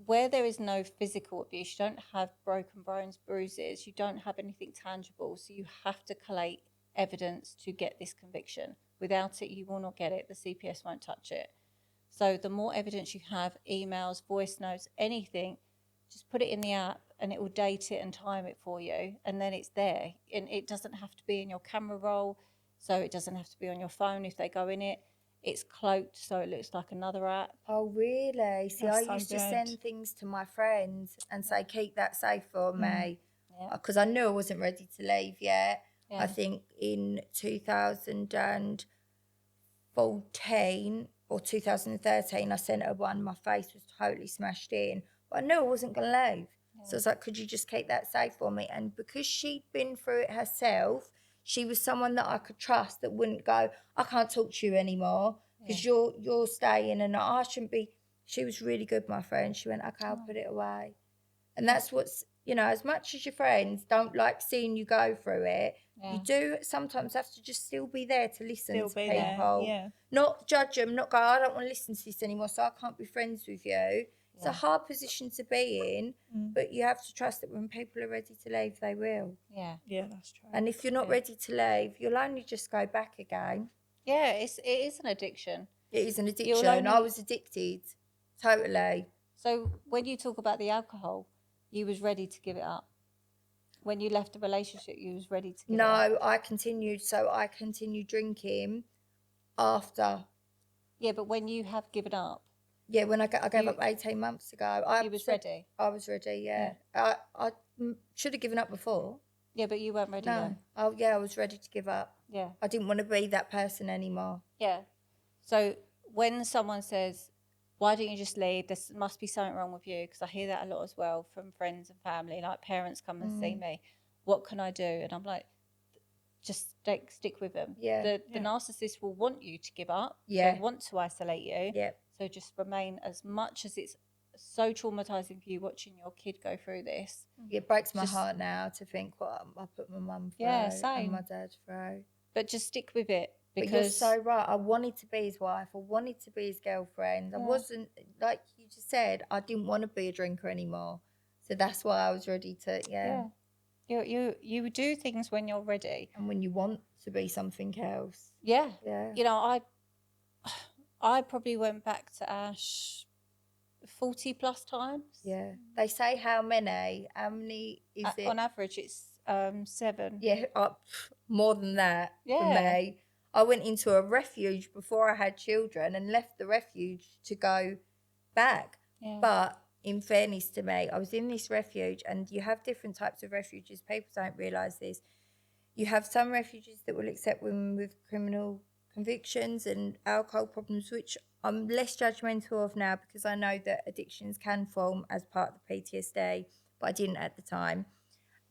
Where there is no physical abuse, you don't have broken bones, bruises, you don't have anything tangible, so you have to collate evidence to get this conviction. Without it, you will not get it. The CPS won't touch it. So the more evidence you have, emails, voice notes, anything, just put it in the app and it will date it and time it for you, and then it's there. And it doesn't have to be in your camera roll, so it doesn't have to be on your phone if they go in it. It's cloaked so it looks like another app. Oh, really? See, That's I so used to good. send things to my friends and say, keep that safe for me. Yeah. Because I knew I wasn't ready to leave yet. Yeah. I think in 2014 or 2013, I sent her one. My face was totally smashed in. But I knew I wasn't going to leave. So I was like, could you just keep that safe for me? And because she'd been through it herself, she was someone that I could trust that wouldn't go, I can't talk to you anymore because you're staying and I shouldn't be. She was really good, my friend. She went, okay, I'll put it away. And that's what's, you know, as much as your friends don't like seeing you go through it, you do sometimes have to just still be there to listen Still to be people. there, yeah. Not judge them, not go, I don't want to listen to this anymore, so I can't be friends with you. It's a hard position to be in, but you have to trust that when people are ready to leave, they will. Yeah. Yeah, that's true. And if you're not ready to leave, you'll only just go back again. Yeah, it is an addiction. It is an You'll addiction. I only- was addicted, totally. So when you talk about the alcohol, you was ready to give it up. When you left the relationship, you was ready to give it up. No, I continued. So I continued drinking after. Yeah, but when you have given up, Yeah, when I gave up 18 months ago. you was ready. I was ready, yeah. I should have given up before. Yeah, but you weren't ready No. then. Oh, yeah, I was ready to give up. Yeah. I didn't want to be that person anymore. Yeah. So when someone says, why don't you just leave? There must be something wrong with you. Because I hear that a lot as well from friends and family. Like parents come and see me. What can I do? And I'm like, just stick with them. Yeah. The narcissist will want you to give up. Yeah. They want to isolate you. Yeah. So just remain, as much as it's so traumatizing for you watching your kid go through this. It breaks my heart now to think what I put my mum through and my dad through. But just stick with it. Because But you're so right. I wanted to be his wife. I wanted to be his girlfriend. I wasn't, like you just said, I didn't want to be a drinker anymore. So that's why I was ready to, You do things when you're ready. And when you want to be something else. Yeah. Yeah. You know, I probably went back to Ash 40 plus times. Yeah. They say how many? How many is it? On average, it's 7. Yeah, more than that for me. I went into a refuge before I had children and left the refuge to go back. Yeah. But in fairness to me, I was in this refuge, and you have different types of refuges. People don't realise this. You have some refuges that will accept women with criminal convictions and alcohol problems, which I'm less judgmental of now because I know that addictions can form as part of the PTSD, but I didn't at the time.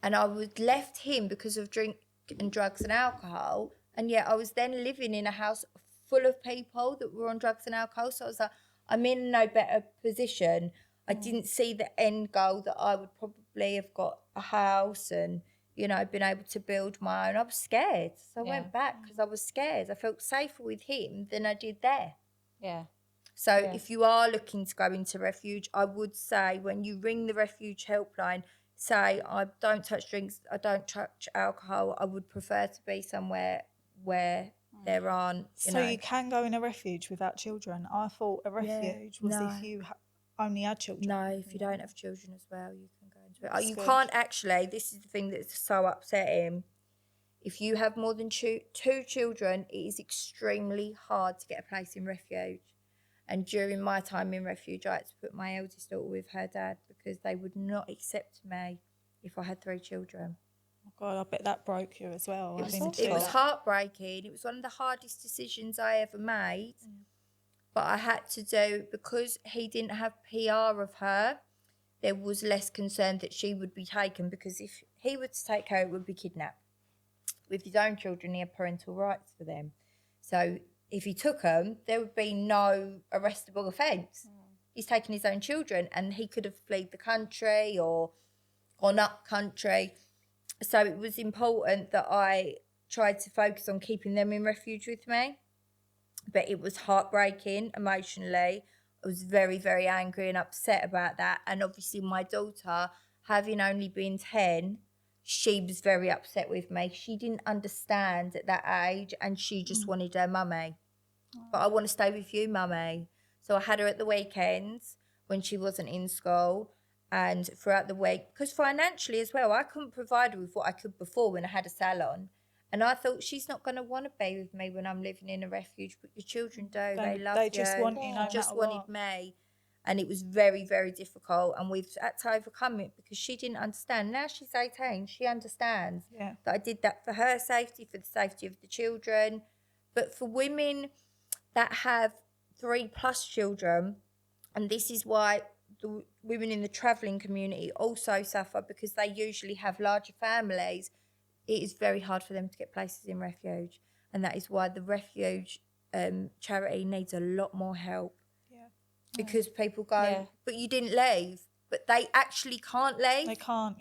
And I was left him because of drink and drugs and alcohol. And yet I was then living in a house full of people that were on drugs and alcohol. So I was like, I'm in no better position. I didn't see the end goal that I would probably have got a house and, you know, been able to build my own. I was scared. So I went back because I was scared. I felt safer with him than I did there. Yeah. So if you are looking to go into refuge, I would say when you ring the refuge helpline, say, I don't touch drinks, I don't touch alcohol. I would prefer to be somewhere where there aren't, So you can go in a refuge without children? I thought a refuge was if you only had children. No, if you don't have children as well, you can go into it. That's You good. can't actually, this is the thing that's so upsetting. If you have more than two children, it is extremely hard to get a place in refuge. And during my time in refuge, I had to put my eldest daughter with her dad because they would not accept me if I had 3 children. Oh God, I bet that broke you as well. It was heartbreaking. It was one of the hardest decisions I ever made. But I had to do, because he didn't have PR of her, there was less concern that she would be taken, because if he were to take her, it would be kidnapped. With his own children, he had parental rights for them. So if he took them, there would be no arrestable offence. He's taken his own children, and he could have fled the country or gone up country. So it was important that I tried to focus on keeping them in refuge with me. But it was heartbreaking emotionally. I was very, very angry and upset about that. And obviously my daughter, having only been 10, she was very upset with me. She didn't understand at that age, and she just wanted her mummy. But I want to stay with you, mummy. So I had her at the weekends when she wasn't in school and throughout the week. Because financially as well, I couldn't provide her with what I could before when I had a salon. And I thought, she's not going to want to be with me when I'm living in a refuge, but your children do. They love you. They just want you, no matter just what. wanted me. And it was very, very difficult. And we've had to overcome it because she didn't understand. Now she's 18. She understands that I did that for her safety, for the safety of the children. But for women that have 3+ children, and this is why the women in the travelling community also suffer, because they usually have larger families, it is very hard for them to get places in refuge. And that is why the refuge charity needs a lot more help. Because people go, but you didn't leave. But they actually can't leave. They can't,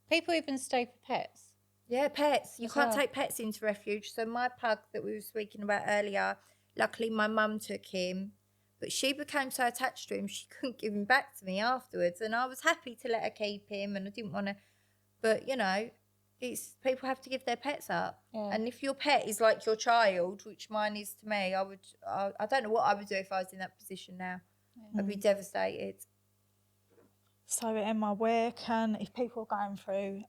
People even stay for pets. Yeah, pets. You can't take pets into refuge. So my pug that we were speaking about earlier, luckily my mum took him. But she became so attached to him, she couldn't give him back to me afterwards. And I was happy to let her keep him, and I didn't want to. But, you know, it's people have to give their pets up. And if your pet is like your child, which mine is to me, I don't know what I would do if I was in that position now. I'd be devastated. So Emma, where can, if people are going through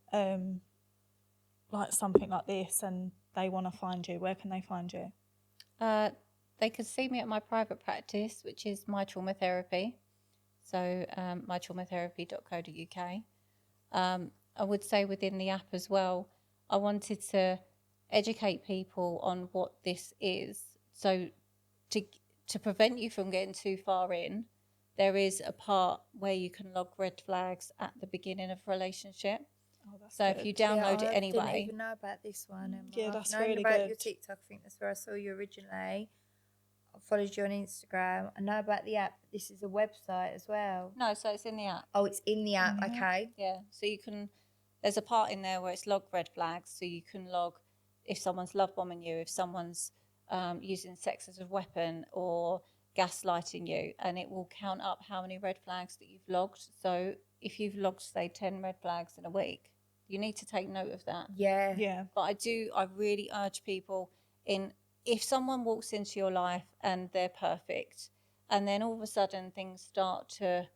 like something like this and they want to find you, where can they find you? They could see me at my private practice, which is My Trauma Therapy. So mytraumatherapy.co.uk. I would say within the app as well, I wanted to educate people on what this is. So to prevent you from getting too far in, there is a part where you can log red flags at the beginning of a relationship. So if you download it anyway. I didn't even know about this one, Emma. Yeah, that's I've known really about good. your TikTok. I think that's where I saw you originally. I followed you on Instagram. I know about the app. This is a website as well. No, so it's in the app. Oh, it's in the app. Okay. Yeah, so you can, there's a part in there where it's log red flags. So you can log if someone's love bombing you, if someone's using sex as a weapon or gaslighting you, and it will count up how many red flags that you've logged. So if you've logged, say, 10 red flags in a week, you need to take note of that. Yeah. But I really urge people if someone walks into your life and they're perfect, and then all of a sudden things start to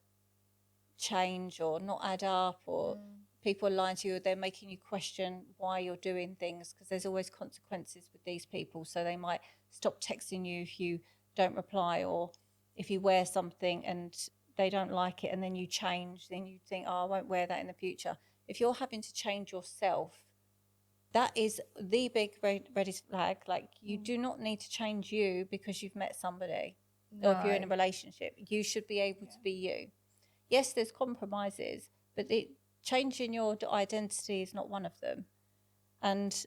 change or not add up, or people are lying to you, or they're making you question why you're doing things, because there's always consequences with these people. So they might stop texting you if you don't reply, or if you wear something and they don't like it and then you change, then you think, oh, I won't wear that in the future. If you're having to change yourself, that is the big red flag. Like, you do not need to change you because you've met somebody, or if you're in a relationship. You should be able to be you. Yes, there's compromises, but changing your identity is not one of them. And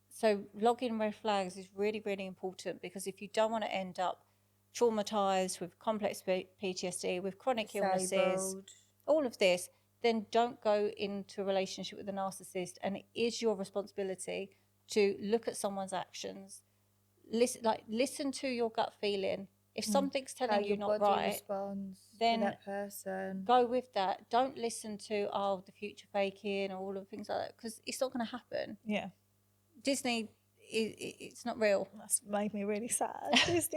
so logging red flags is really, really important, because if you don't want to end up traumatized, with complex PTSD, with chronic illnesses, Disabled. all of this, then don't go into a relationship with a narcissist. And it is your responsibility to look at someone's actions, listen to your gut feeling. If something's How telling you your not body right, responds then to that person. go with that. Don't listen to the future faking or all of the things like that, because it's not going to happen. Yeah. Disney, it's not real. That's made me really sad. Disney's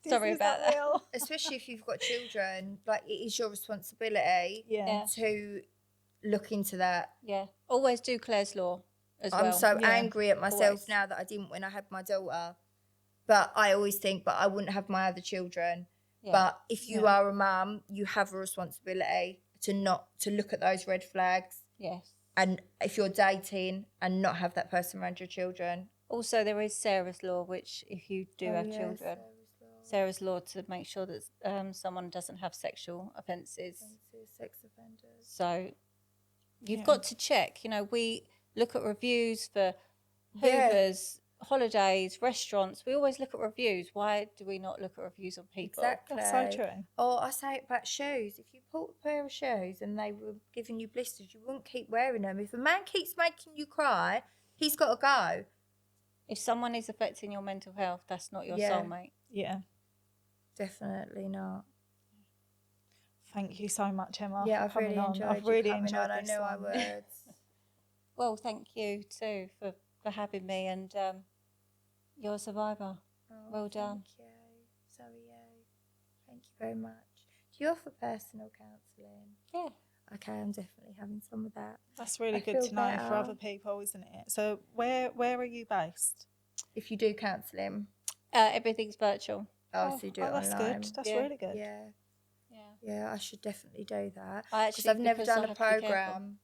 Sorry about not that. real. Especially if you've got children, like it is your responsibility Yeah. to look into that. Yeah. Always do Claire's Law as well. I'm so Yeah. angry at myself Always. now that I didn't when I had my daughter. But I always think, but I wouldn't have my other children. Yeah. But if you Yeah. are a mum, you have a responsibility to look at those red flags. Yes. And if you're dating and not have that person around your children. Also, there is Sarah's Law, which if you do Oh, have yeah, children, Sarah's Law to make sure that someone doesn't have sexual offences. Sex offenders. So you've Yeah. got to check. You know, we look at reviews for Yeah. Hoovers, holidays, restaurants. We always look at reviews. Why do we not look at reviews on people? Exactly. That's so true. Or I say it about shoes. If you bought a pair of shoes and they were giving you blisters, you wouldn't keep wearing them. If a man keeps making you cry, he's got to go. If someone is affecting your mental health, that's not your Yeah. soulmate. Yeah. Definitely not. Thank you so much, Emma, Yeah, for I've coming really on. enjoyed I've you really coming enjoyed on. I this know I one. would. Well, thank you too for having me, and you're a survivor. Oh, Well done. Thank you. So are you. Thank you very much. Do you offer personal counselling? Yeah. Okay, I'm definitely having some of that. That's really I good feel to know for better. other people, isn't it? So where are you based? If you do counselling, Everything's virtual. so you do it that's online. good. That's Yeah. really good. Yeah, Yeah. yeah, I should definitely do that. I Because actually, I've never because done I a have to be careful. program.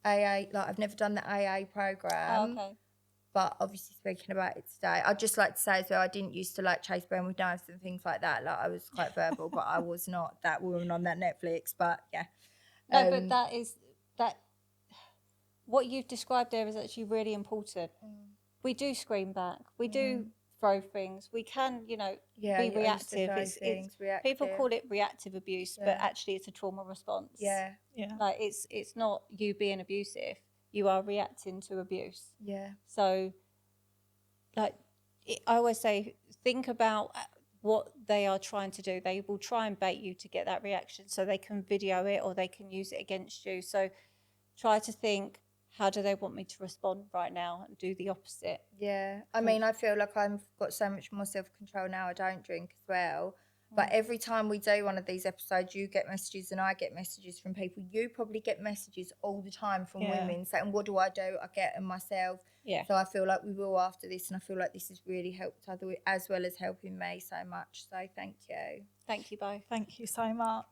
AA, like I've never done the AA program. Oh, okay. But obviously speaking about it today, I'd just like to say as well, I didn't used to like chase Ben with knives and things like that. Like I was quite verbal, but I was not that woman on that Netflix. But yeah. No, but that what you've described there is actually really important. We do scream back. We do throw things. We can, yeah, be I used to reactive. throw It's reactive. people call it reactive abuse, but Yeah. actually it's a trauma response. Yeah, Yeah. Like it's not you being abusive. You are reacting to abuse. yeah, So, like, I always say, think about what they are trying to do. They will try and bait you to get that reaction so they can video it or they can use it against you. So, try to think, how do they want me to respond right now, and do the opposite. yeah. I mean, I feel like I've got so much more self-control now. I don't drink as well. But every time we do one of these episodes, you get messages and I get messages from people. You probably get messages all the time from Yeah. women saying, what do? I get them myself. Yeah. So I feel like we will after this, and I feel like this has really helped as well as helping me so much. So thank you. Thank you both. Thank you so much.